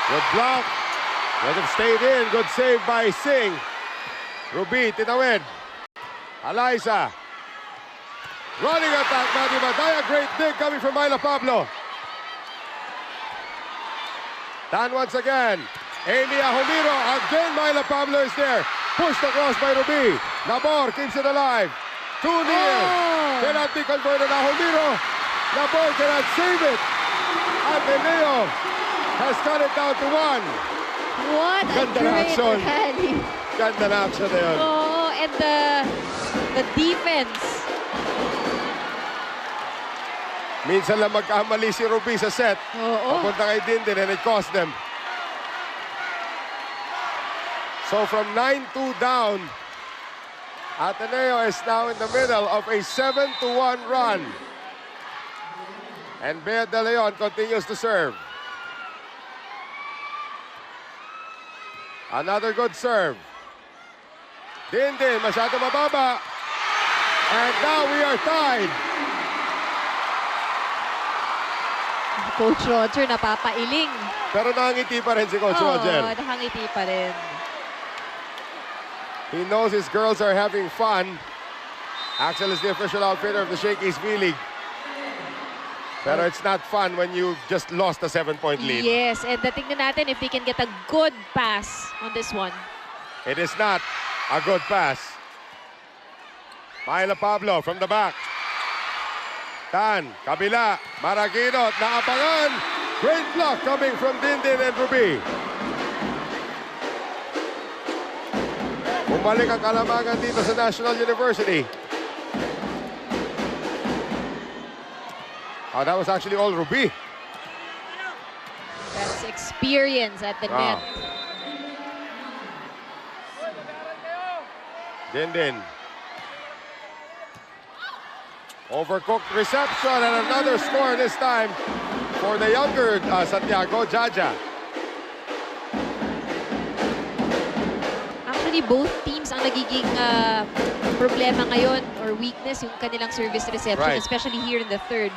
Good block. Let him stayed in. Good save by Singh. Ruby, tinawid. Eliza. Running attack, Madi Madaya. Great dig coming from Myla Pablo. Tan once again. Amy Ahomiro. Again, Myla Pablo is there. Pushed across by Ruby. Nabor keeps it alive. Too near. Cannot be converted. Ahomiro. Nabor cannot save it. Ateneo has cut it down to 1. What a Ganda na great action. rally. Ganda na action na yun. Oh, and the defense. Minsan lang magkamali si Ruby sa set. Papunta kay Dindin and it cost them. So from 9-2 down, Ateneo is now in the middle of a 7-1 run. And Bea De Leon continues to serve. Another good serve. Dindin, masyado mababa. And now we are tied. Coach Roger napapailing. Pero nakangiti pa rin si Coach Roger. Oo, nakangiti pa rin. He knows his girls are having fun. Axel is the official outfitter of the Shakey's V-League. Pero it's not fun when you just lost a 7-point lead. Yes, and tingnan natin if they can get a good pass on this one. It is not a good pass. Myla Pablo from the back. Tan, kabila, Maraguinot, naabangan. Great block coming from Dindin and Ruby. Bumalik ang kalamangan dito sa National University. Oh, that was actually all Ruby. That's experience at the net. Dindin. Overcooked reception and another score this time for the younger Santiago, Jaja. Actually, both teams ang nagiging problema ngayon or weakness yung kanilang service reception, Right. especially here in the third.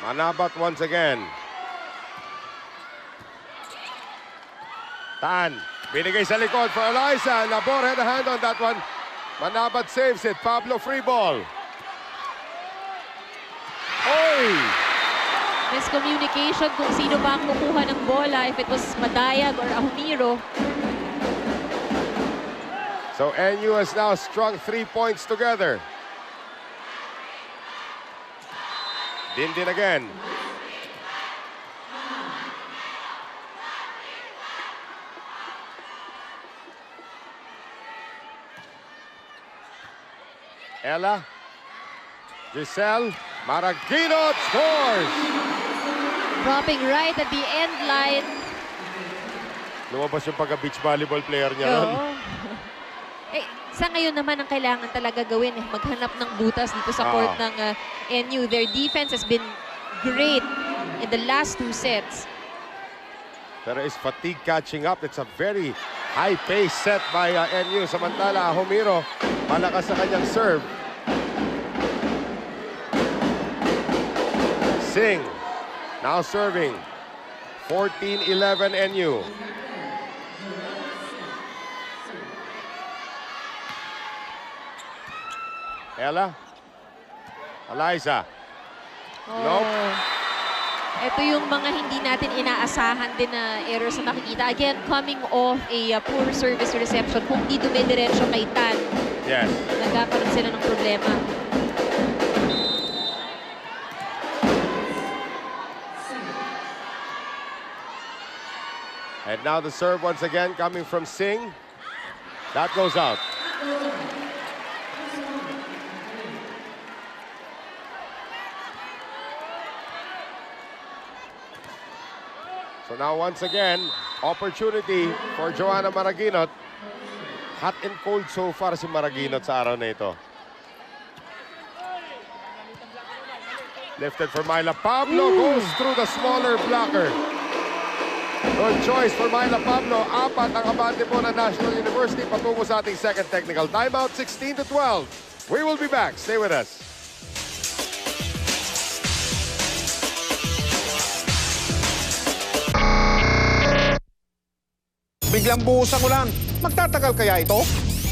Manabat once again. Tan, binigay sa likod for Eliza. Nabor had a hand on that one. Manabat saves it. Pablo free ball. Oy! Miscommunication kung sino ba ang kukuha ng bola, if it was Madayag or Ahomiro. So NU has now strung 3 points together. Dindin again. Ella. Giselle. Maraguinot scores! Dropping right at the end line. Lumabas yung pagka-beach volleyball player niya ron. Oo. Eh, sa ngayon naman ang kailangan talaga gawin, maghanap ng butas dito sa court ng NU. Their defense has been great in the last 2 sets. Pero is fatigue catching up? It's a very high pace set by NU. Samantala, Homiro, malakas sa kanyang serve. Singh, now serving. 14-11 NU. Ella. Eliza. Nope. Ito yung mga hindi natin inaasahan din na errors na makikita. Again, coming off a poor service reception. Kung di dumidiretso kay Tan, Yes. nagkakaroon sila ng problema. And now the serve once again coming from Singh. That goes out. So now once again, opportunity for Joanna Maraguinot. Hot and cold so far si Maraguinot sa araw na ito. Lifted for Myla Pablo, goes through the smaller blocker. Good choice for Myla Pablo. 4 ang abante po ng National University patungo sa ating second technical timeout, 16-12. We will be back. Stay with us. Biglang buhos ang ulan. Magtatagal kaya ito?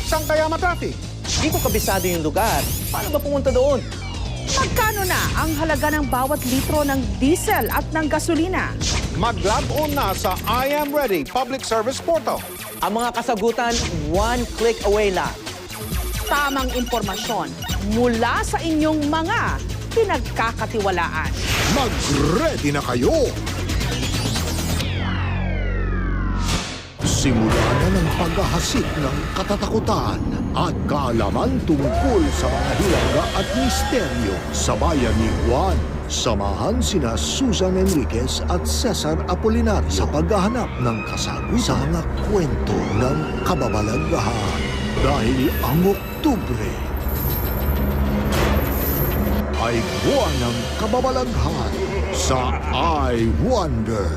Saan kaya matraffic? Di ko kabisado yung lugar. Paano ba pumunta doon? Magkano na ang halaga ng bawat litro ng diesel at ng gasolina? Mag-log on na sa I Am Ready Public Service Portal. Ang mga kasagutan, 1 click away lang. Tamang impormasyon mula sa inyong mga pinagkakatiwalaan. Mag-ready na kayo! Simula na ng paghahasik ng katatakutan at kaalaman tungkol sa mga hilaga at misteryo sa bayan ni Juan. Samahan sina Susan Enriquez at Cesar Apolinario sa paghahanap ng kasagutan sa mga kwento ng kababalaghan. Dahil ang Oktubre ay buwan ng kababalaghan sa I Wonder.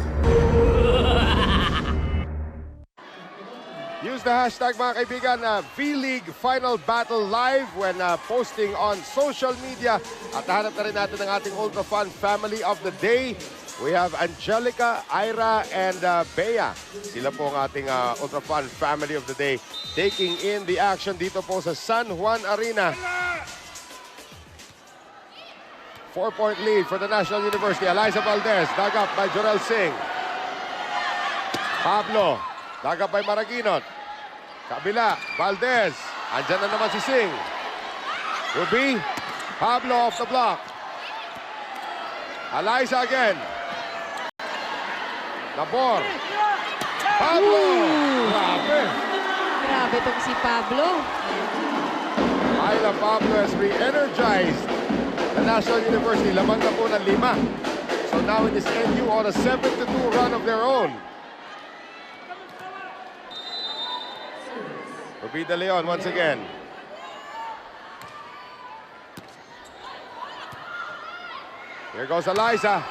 Use the hashtag mga kaibigan V-League Final Battle Live when posting on social media. At nahanap na rin natin ang ating Ultra Fun Family of the Day. We have Angelica, Ira, and Bea. Sila po ang ating Ultra Fun Family of the Day taking in the action dito po sa San Juan Arena. 4-point lead for the National University. Eliza Valdez, dug up by Jorel Singh. Pablo, dug up by Maraguinot. Kabila, Valdez. Andyan na naman si Singh. Ruby, Pablo off the block. Eliza again. Nabor. Pablo! Grabe. Grabe tong si Pablo. Myla Pablo has re-energized the National University. Lamang na po ng 5. So now it is NU on a 7-2 run of their own. Ruby De Leon once again. Here goes Eliza.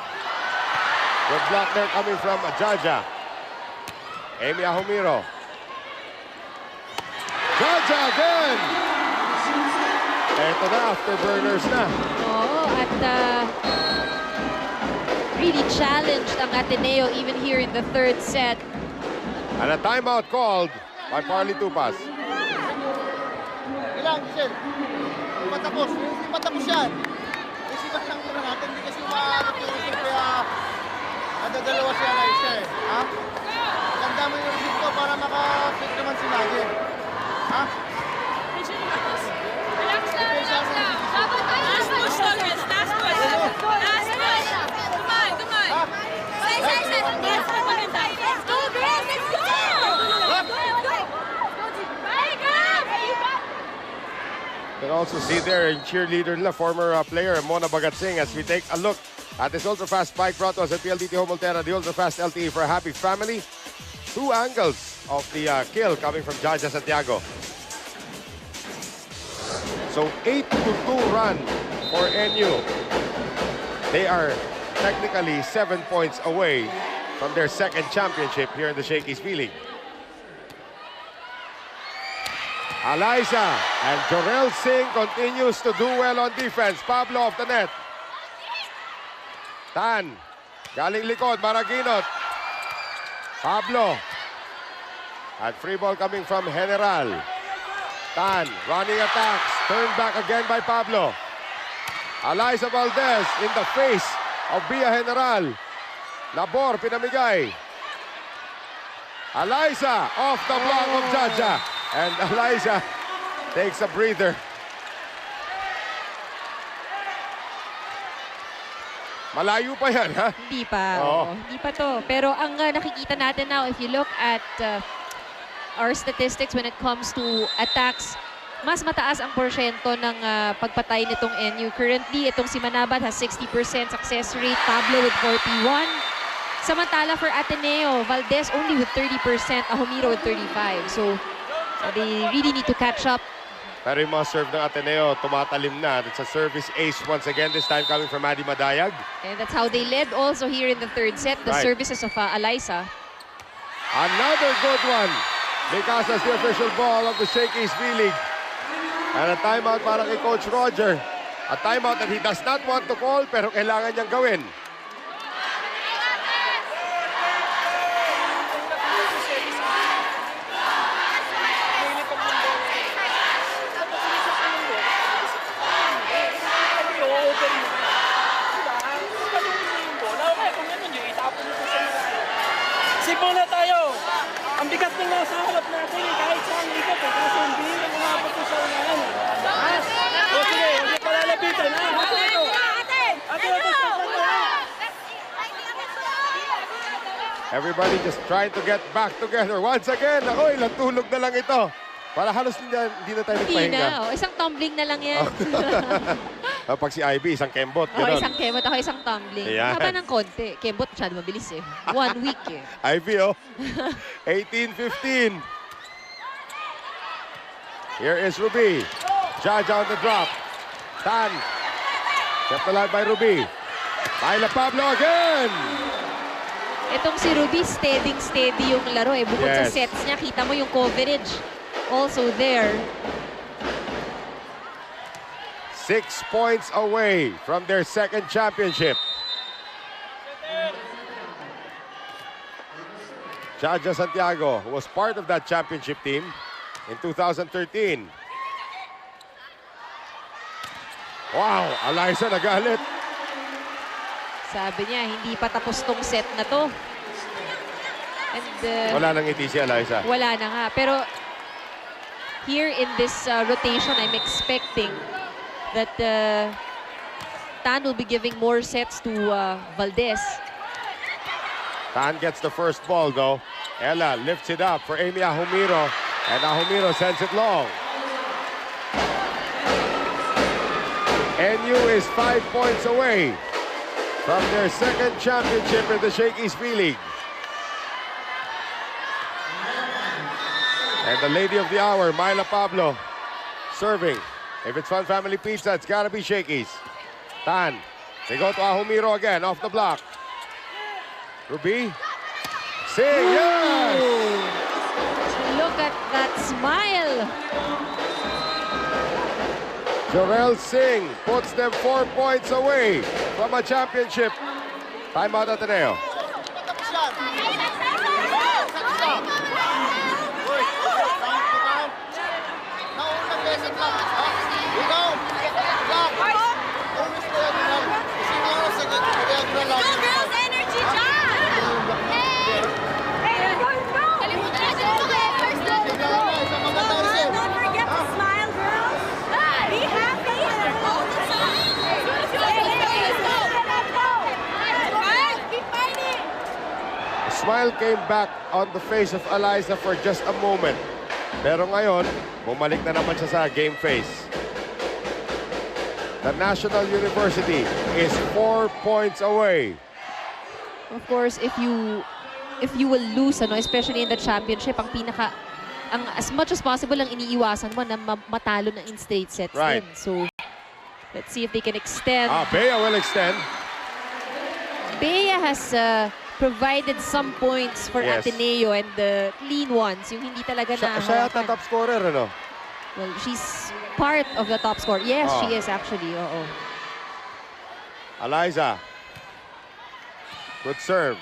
Good block there coming from Jaja. Amy Ahumiro. Jaja again! Ito na, afterburners na. Oo, at really challenged ang Ateneo even here in the 3rd set. And a timeout called by Parley Tupas. Ilang, Giselle? Hindi matapos yan. Isipan lang muna natin. Hindi kasi maaalat yung receipt kaya nadadalawa siya na isa eh. Ha? Ganda mo yung receipt ko para maka-fit naman si Maggie. Ha? Relax lang. Last push, Torres. Last push. Come on. Say. Let's go, girls. Let's go. also see there in cheerleader nila, former player Mona Bagatsing, as we take a look at this ultra-fast spike brought to us at PLDT Home Altera, the ultra-fast LTE for a happy family. 2 angles of the kill coming from Jaja Santiago. So 8-2 run for NU. They are technically 7 points away from their second championship here in the Shakey's V-League. Eliza and Jorel Singh continues to do well on defense. Pablo off the net. Tan, galing likod, Maraginot. Pablo. And free ball coming from General. Tan, running attacks. Turned back again by Pablo. Eliza Valdez in the face of Bia General. Labor, pinamigay. Eliza off the block of Jaja. And Eliza takes a breather. Malayo pa yan, ha? Hindi pa. Oo. Hindi pa to. Pero ang nakikita natin now, if you look at our statistics when it comes to attacks, mas mataas ang porsyento ng pagpatay nitong NU. Currently, itong si Manabat has 60% success rate, Pablo with 41%. Samantala for Ateneo, Valdez only with 30%, Ahomiro with 35%. So, they really need to catch up. Pero yung mga serve ng Ateneo, tumatalim na. It's a service ace once again, this time coming from Maddie Madayag. And that's how they led also here in the third set, the Right. services of Eliza. Another good one. Micasa's the official ball of the Shakey's V-League. And a timeout para kay Coach Roger. A timeout that he does not want to call, pero kailangan niyang gawin. Sipon na tayo. Ang bigat ng nasa harap natin, kahit saan ligat, kasi hindi ang umabot ko sa unahan. O sige, hindi palalapitan. Everybody just trying to get back together. Once again, ako, ilang tulog na lang ito. Para halos hindi na tayo Hindi nagpahinga. na. Isang tumbling na lang yan. Pag si Ivy, isang kembot. Ako Ganun. isang kembot, ako isang tumbling. Ayan. Haba ng konti. Kembot, masyado mabilis eh. 1 week eh. Ivy, oh. 18-15. Here is Ruby. Jaja on the drop. Tan. Kept alive by Ruby. Myla Pablo again. Itong si Ruby, steady yung laro eh. Bukod sa Yes. sets niya, kita mo yung coverage. Also there. 6 points away from their second championship. Jaja Santiago, who was part of that championship team in 2013. Wow, Eliza nagalit. Sabi niya, hindi pa tapos tong set na to. And Wala nang ngiti si Eliza. wala na nga. Pero here in this rotation, I'm expecting that Tan will be giving more sets to Valdez. Tan gets the first ball though. Ella lifts it up for Amy Ahomiro. And Ahomiro sends it long. NU is 5 points away from their second championship in the Shakey's V-League. And the lady of the hour, Myla Pablo, serving. If it's Fun Family Pizza, it's gotta be Shakey's. Tan, they go to Ahomiro again, off the block. Ruby, Singh, yes! Look at that smile. Jorel Singh puts them 4 points away from a championship. Timeout Ateneo. Smile came back on the face of Eliza for just a moment. Pero ngayon, bumalik na naman siya sa game face. The National University is 4 points away. Of course, if you will lose, especially in the championship, as much as possible ang iniiwasan mo na matalo na in straight sets Right. din. So, let's see if they can extend. Bea will extend. Bea has provided some points for Yes. Ateneo and the clean ones, yung hindi talaga na Siya yata top scorer, ano? Well, she's part of the top score. Yes, she is actually. Oo. Eliza. Good serve.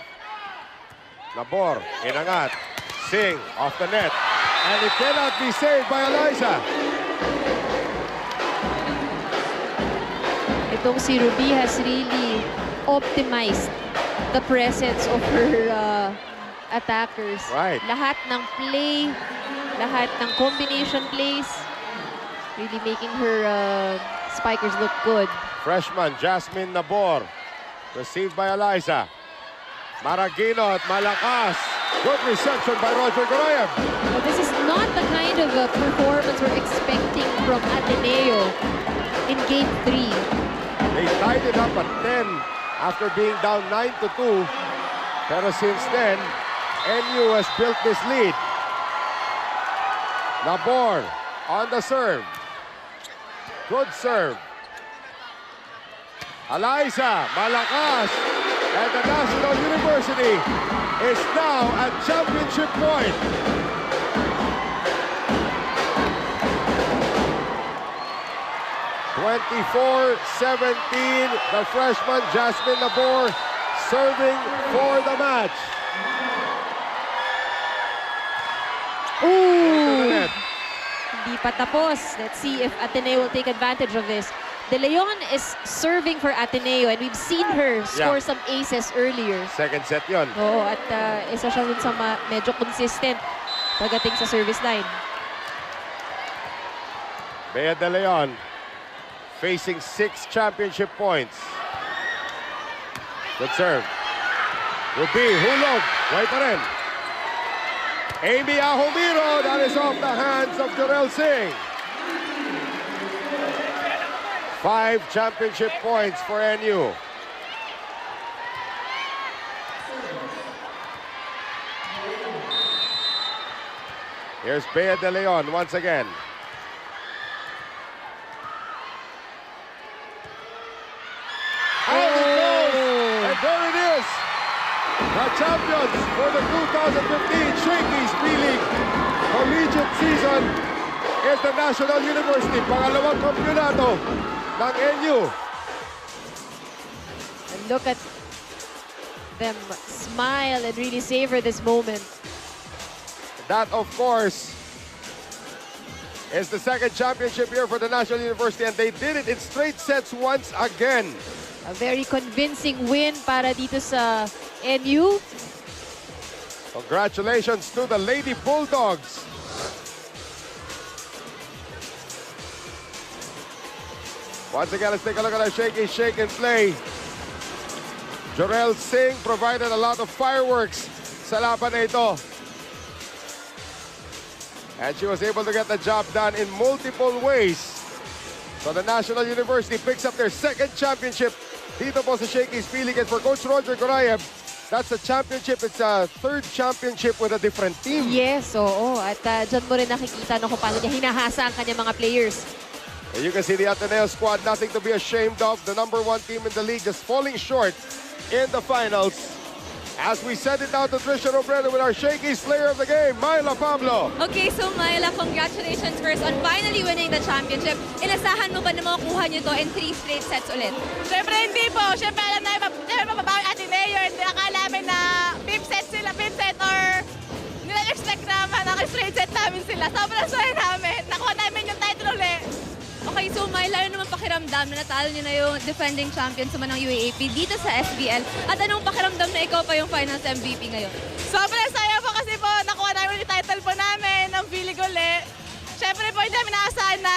Nabor, inangat. Sing, off the net. And it cannot be saved by Eliza. Itong si Ruby has really optimized the presence of her attackers. Right. Lahat ng play, lahat ng combination plays, really making her spikers look good. Freshman Jasmine Nabor. Received by Eliza. Maraginot, malakas. Good reception by Roger Goroyev. But this is not the kind of performance we're expecting from Ateneo in Game 3. They tied it up at 10 after being down 9-2. Pero since then, NU has built this lead. Nabor on the serve. Good serve. Eliza, malakas. And the National University is now at championship point. (24-17), the freshman Jasmine Nabor serving for the match. Ooh! Hindi pa tapos. Let's see if Ateneo will take advantage of this. De Leon is serving for Ateneo and we've seen her score some aces earlier. Second set yun. Oo, at isa siya dun sa medyo consistent pagdating sa service line. Bea De Leon facing 6 championship points. Good serve. Ruby, hulog. Right pa rin. Amy Ahomiro, that is off the hands of Jorel Singh. 5 championship points for NU. Here's Bea De Leon once again. Out it goes! And there it is! The champions for the 2015 Shakey's P-League Collegiate season is the National University. Pangalawang kampyonato ng NU. And look at them smile and really savor this moment. That, of course, is the second championship here for the National University, and they did it in straight sets once again. A very convincing win para dito sa NU. Congratulations to the Lady Bulldogs. Once again, let's take a look at our Shaky Shake and Play. Jorel Singh provided a lot of fireworks sa laban na ito. And she was able to get the job done in multiple ways. So the National University picks up their second championship dito po sa Shakey's P-League. And for Coach Roger Goroyev, that's a championship. It's a third championship with a different team. Yes, oo. At dyan mo rin nakikita kung paano niya hinahasa ang kanyang mga players. And you can see the Ateneo squad, nothing to be ashamed of. The #1 team in the league just falling short in the finals. As we send it down to Trisha Robredo with our Shakey's player of the game, Myla Pablo. Okay, so Myla, congratulations first on finally winning the championship. Inasahan mo ba na makukuha niyo to in 3 straight sets ulit? Siyempre hindi po. Siyempre alam namin, mababawi Ateneo. Hindi akala namin na 5th set or nila-expect naman na straight set namin sila. Sobrang sorry namin. Nakuha namin yung title ulit. Okay, so Myla, ano naman pakiramdam na natalo niyo na yung defending champion sa manang UAAP dito sa SBL? At anong pakiramdam na ikaw pa yung finals MVP ngayon? Sobrang saya po kasi po nakuha namin yung title po namin ng P-League ulit. Siyempre po hindi namin naasahan na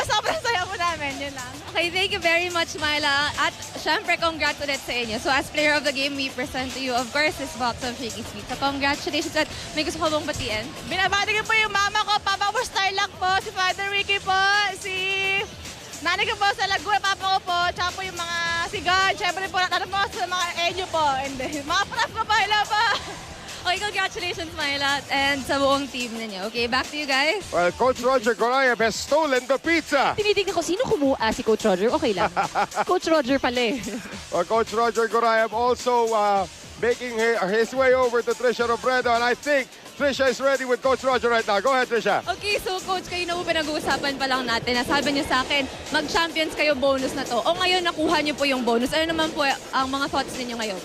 sobrang saya po namin. Yun lang. Okay, thank you very much, Myla. At syempre, congrats ulit sa inyo. So as player of the game, we present to you, of course, this box of Shaky Sweet. So congratulations at may gusto ko bang batiin? Binabati ko po yung mama ko, Papa ko, Starlock po, si Father Ricky po, si nanay ko po sa Laguna, papa ko po, tsaka po yung mga sigan, syempre po, ano po sa mga enyo po, and then, mga prof ko po, hello po. Okay, congratulations, Myla, and sa buong team ninyo. Okay, back to you guys. Well, Coach Roger Gorayev has stolen the pizza. Tinitignan ko, sino kumuha? Si Coach Roger? Okay lang. Coach Roger pala eh. Well, Coach Roger Gorayev also making his way over to Trisha Robredo, and I think Trisha is ready with Coach Roger right now. Go ahead, Trisha. Okay, so Coach, kayo na po pinag-uusapan pa lang natin. Nasabi niyo sa akin, mag-champions kayo bonus na to. O ngayon, nakuha niyo po yung bonus. Ano naman po ang mga thoughts ninyo ngayon?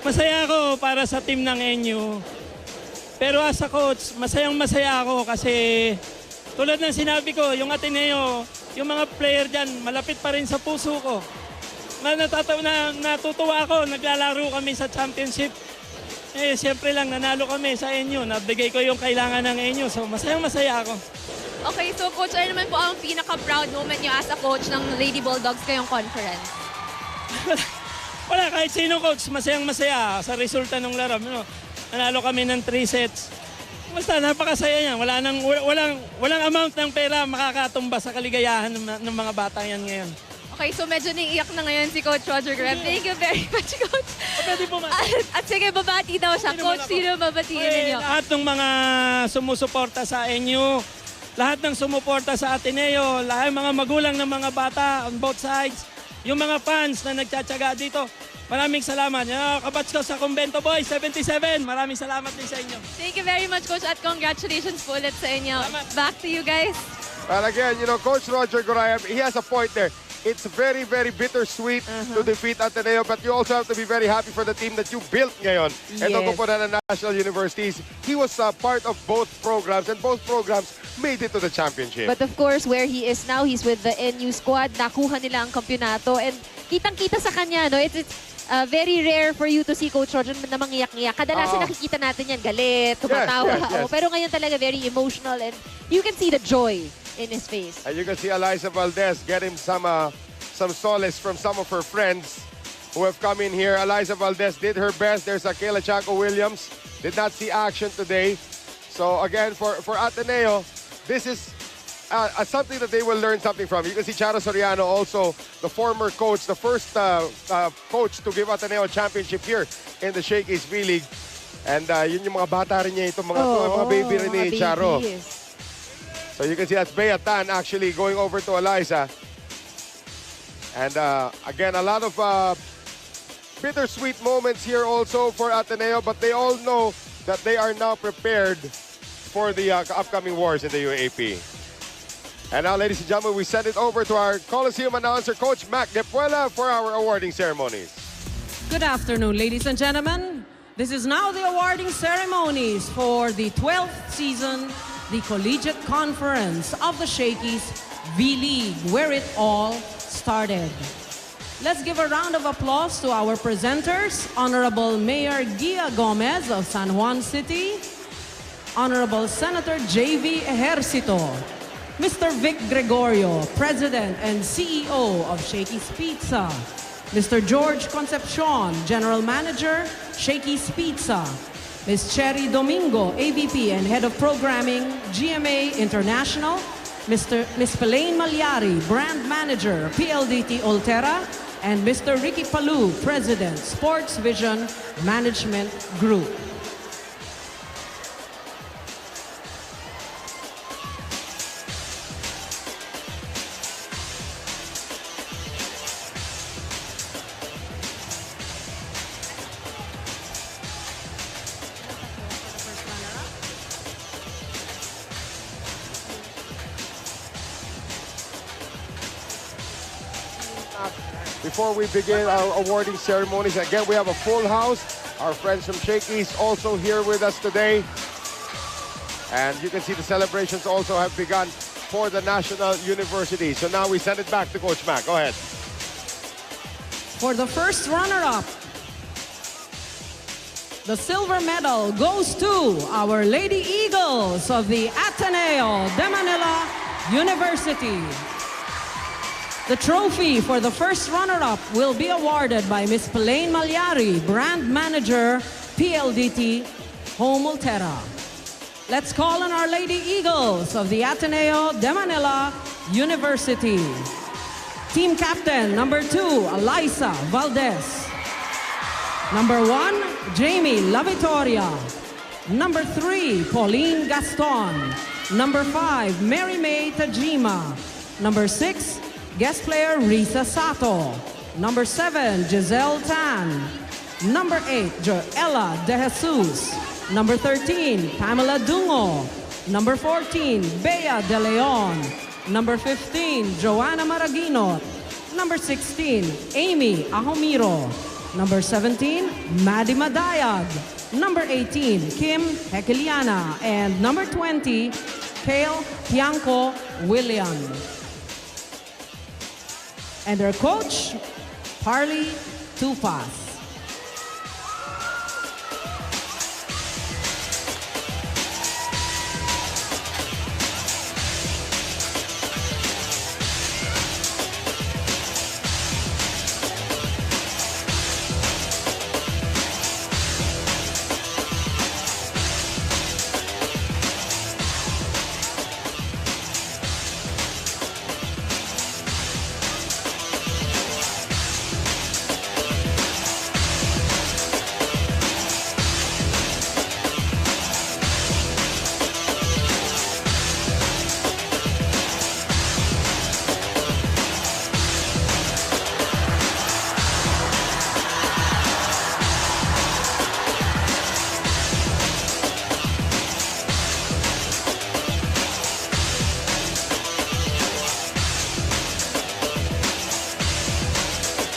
Masaya ako para sa team ng NU. Pero as a coach, masayang-masaya ako kasi tulad ng sinabi ko, yung Ateneo, yung mga player dyan, malapit pa rin sa puso ko. Natutuwa ako, naglalaro kami sa championship. Eh, siyempre lang, nanalo kami sa NU. Nabigay ko yung kailangan ng NU. So, masayang-masaya ako. Okay, so Coach, ano naman po ang pinaka-proud moment niyo as a coach ng Lady Bulldogs kayong conference? Wala, kahit sino coach, masayang-masaya sa resulta ng laro. Nanalo kami ng 3 sets. Basta napakasaya niya. Walang amount ng pera makakatumba sa kaligayahan ng mga bata yan ngayon. Okay, so medyo naiiyak na ngayon si Coach Roger Graham. Thank you very much, Coach. Pwede po At sige, babati daw siya. Coach, sino babatiin ninyo? Lahat ng mga sumusuporta sa NU, lahat ng sumuporta sa Ateneo, lahat ng mga magulang ng mga bata on both sides, yung mga fans na nagtsatsaga dito, maraming salamat. Kabats ko sa Convento Boys 77, maraming salamat din sa inyo. Thank you very much, Coach, at congratulations po ulit sa inyo. Back to you guys. Well, again, Coach Roger Gorayev, he has a point there. It's very, very bittersweet to defeat Ateneo, but you also have to be very happy for the team that you built ngayon. Yes. Ito po na National Universities. He was part of both programs, and both programs made it to the championship. But of course, where he is now, he's with the NU squad. Nakuha nila ang kampyonato. And kitang-kita sa kanya, no? It's very rare for you to see Coach Roger na mangiyak-ngiyak. Kadalasan nakikita natin yan, galit, tumatawa. Yes. Pero ngayon talaga very emotional, and you can see the joy in his face. And you can see Eliza Valdez getting some solace from some of her friends who have come in here. Eliza Valdez did her best. There's Kayla Chanko Williams. Did not see action today. So again, for Ateneo, this is something that they will learn something from. You can see Charo Soriano, also the former coach, the first coach to give Ateneo a championship here in the Shakey's V-League. And yun yung mga bata rin niya, itong mga baby rin ni Charo. So you can see that's Bea Tan actually going over to Eliza. And again, a lot of bittersweet moments here also for Ateneo, but they all know that they are now prepared for the upcoming wars in the UAP. And now, ladies and gentlemen, we send it over to our Coliseum announcer, Coach Mac Depuela, for our awarding ceremonies. Good afternoon, ladies and gentlemen. This is now the awarding ceremonies for the 12th season, the Collegiate Conference of the Shakey's V-League, where it all started. Let's give a round of applause to our presenters, Honorable Mayor Gia Gomez of San Juan City, Honorable Senator J.V. Ejercito, Mr. Vic Gregorio, President and CEO of Shakey's Pizza, Mr. George Concepcion, General Manager, Shakey's Pizza, Ms. Cherry Domingo, AVP and Head of Programming, GMA International, Ms. Pelaine Malyari, Brand Manager, PLDT Oltera, and Mr. Ricky Palu, President, Sports Vision Management Group. Before we begin our awarding ceremonies, again, we have a full house. Our friends from Shakey's also here with us today. And you can see the celebrations also have begun for the National University. So now we send it back to Coach Mac. Go ahead. For the first runner-up, the silver medal goes to our Lady Eagles of the Ateneo de Manila University. The trophy for the first runner-up will be awarded by Ms. Pelaine Malyari, Brand Manager, PLDT Home Oltera. let's call on our Lady Eagles of the Ateneo de Manila University. Team captain, number 2, Alyssa Valdez. Number 1, Jamie La Victoria. Number 3, Pauline Gaston. Number 5, Mary May Tajima. Number 6, guest player Risa Sato. Number 7, Giselle Tan. Number 8, Joella De Jesus. Number 13, Pamela Dungo. Number 14, Bea De Leon. Number 15, Joanna Maraguinot. Number 16, Amy Ahomiro. Number 17, Maddie Madayag. Number 18, Kim Hekeliana. And number 20, Kale Tianco William. And their coach, Harley Tupas.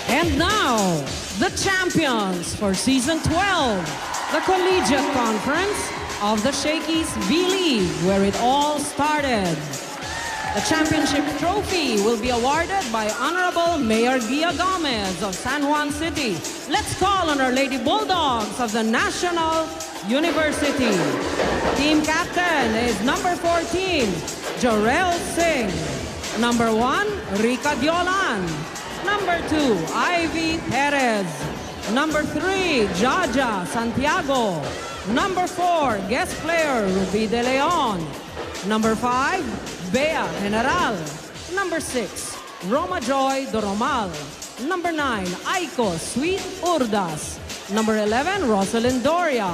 And now, the champions for Season 12, the Collegiate Conference of the Shakey's V-League, where it all started. The championship trophy will be awarded by Honorable Mayor Gia Gomez of San Juan City. Let's call on our Lady Bulldogs of the National University. Team captain is number 14, Jorel Singh. Number 1, Rica Diolan. Number 2, Ivy Perez. Number 3, Jaja Santiago. Number 4, guest player Ruby De Leon. Number 5, Bea General. Number 6, Roma Joy Doromal. Number 9, Aiko Sweet Urdas. Number 11, Rosalind Doria.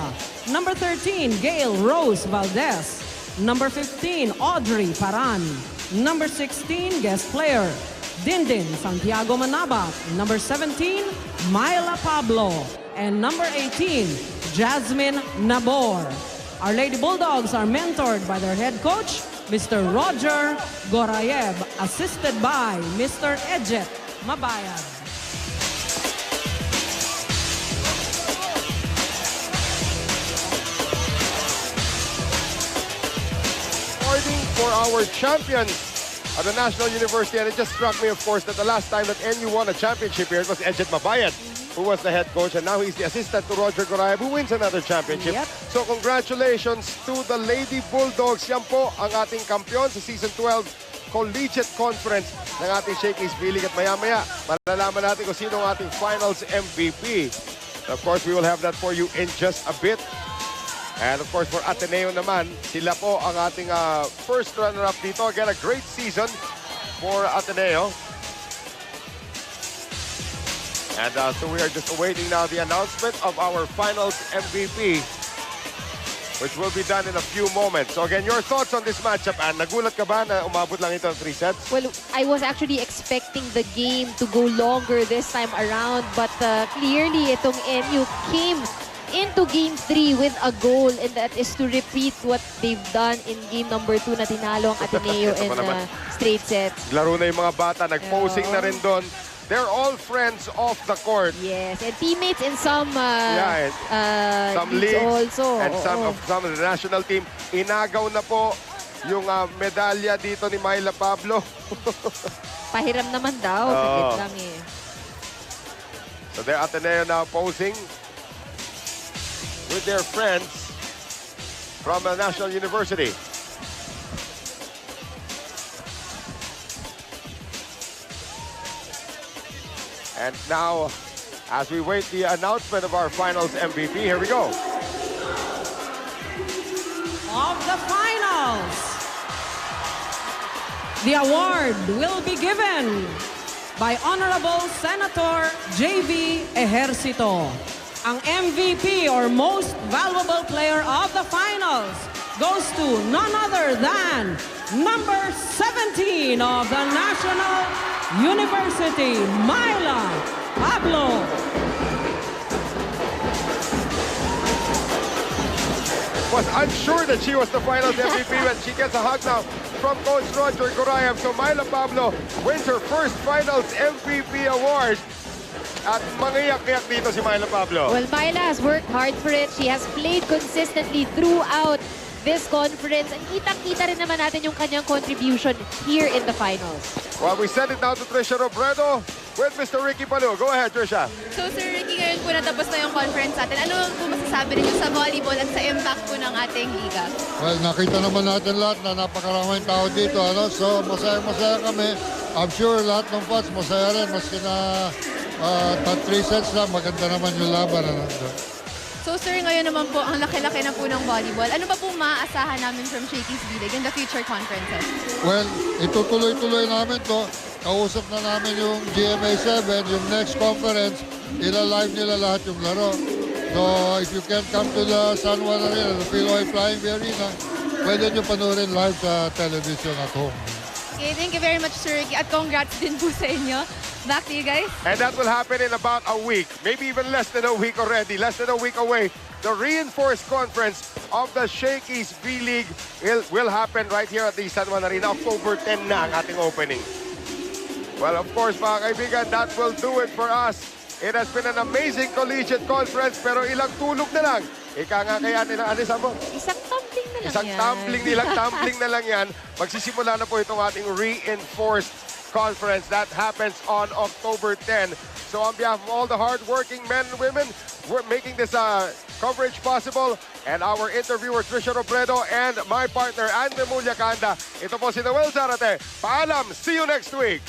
Number 13, Gail Rose Valdez. Number 15, Audrey Paran. Number 16, guest player Dindin Santiago Manabat. Number 17, Myla Pablo. And number 18, Jasmine Nabor. Our Lady Bulldogs are mentored by their head coach, Mr. Roger Gorayev, assisted by Mr. Ejet Mabayad. Awarding for our champions at the National University, and it just struck me, of course, that the last time that NU won a championship here, it was Ejet Mabayad, who was the head coach, and now he's the assistant to Roger Gorayev, who wins another championship. Yep. So congratulations to the Lady Bulldogs. Yan po ang ating kampiyon sa Season 12 Collegiate Conference ng ating Shakey's V-League. At maya-maya, malalaman natin kung sino ang ating Finals MVP. Of course, we will have that for you in just a bit. And of course, for Ateneo naman, sila po ang ating first runner-up dito. Again, a great season for Ateneo. And so we are just awaiting now the announcement of our Finals MVP, which will be done in a few moments. So again, your thoughts on this matchup, Ann? Nagulat ka ba na umabot lang ito ng 3 sets? Well, I was actually expecting the game to go longer this time around, but clearly itong NU came into Game 3 with a goal, and that is to repeat what they've done in Game number 2 na tinalo ang Ateneo in straight sets. Laro na yung mga bata, nag-posing na rin doon. They're all friends off the court. Yes, and teammates in some some leagues also. And some of the national team. Inagaw na po yung medalya dito ni Myla Pablo. Pahiram naman daw. Sakit lang eh. So they're Ateneo now posing with their friends from the National University. And now, as we wait the announcement of our Finals MVP, here we go. Of the finals. The award will be given by Honorable Senator J.V. Ejercito. Ang MVP or Most Valuable Player of the Finals goes to none other than number 17 of the National University, Myla Pablo. Was unsure that she was the finals MVP when she gets a hug now from Coach Roger Gorayev. So Myla Pablo wins her first finals MVP award. At mangiyak-iyak dito si Myla Pablo. Well, Myla has worked hard for it. She has played consistently throughout this conference. And kitang-kita rin naman natin yung kanyang contribution here in the finals. Well, we send it now to Trisha Robredo with Mr. Ricky Palu. Go ahead, Trisha. So, Sir Ricky, ngayon po natapos na yung conference natin. Ano po masasabi ninyo sa volleyball at sa impact po ng ating liga? Well, nakita naman natin lahat na napakaraming tao dito. So, masaya-masaya kami. I'm sure lahat ng fans masaya rin. Maski na 3 sets lang, maganda naman yung laban na nandun. So, sir, ngayon naman po, ang laki-laki na po ng volleyball. Ano ba pong maaasahan namin from Shakey's V-League in the future conferences? Well, itutuloy-tuloy namin to. Kausap na namin yung GMA7, yung next conference, ila-live nila lahat yung laro. So, if you can come to the San Juan Arena, the Philoy Flying V Arena, pwede nyo panoorin live sa television at home. Okay, thank you very much, Sir Ricky. At congrats din po sa inyo. Back to you guys. And that will happen in about a week, maybe even less than a week already, less than a week away. The reinforced conference of the Shakey's V-League will happen right here at the San Juan Arena. October 10 na ang ating opening. Well, of course, mga kaibigan, that will do it for us. It has been an amazing collegiate conference, pero ilang tulog na lang. Ika nga kaya nila, ano sabi mo? Isang tumbling na lang Isang yan. tumbling na lang yan. Magsisimula na po itong ating reinforced conference that happens on October 10. So on behalf of all the hard-working men and women, we're making this coverage possible. And our interviewer, Trisha Robredo, and my partner, Andre Mulyacanda. Ito po si Noel Zarate. Paalam! See you next week!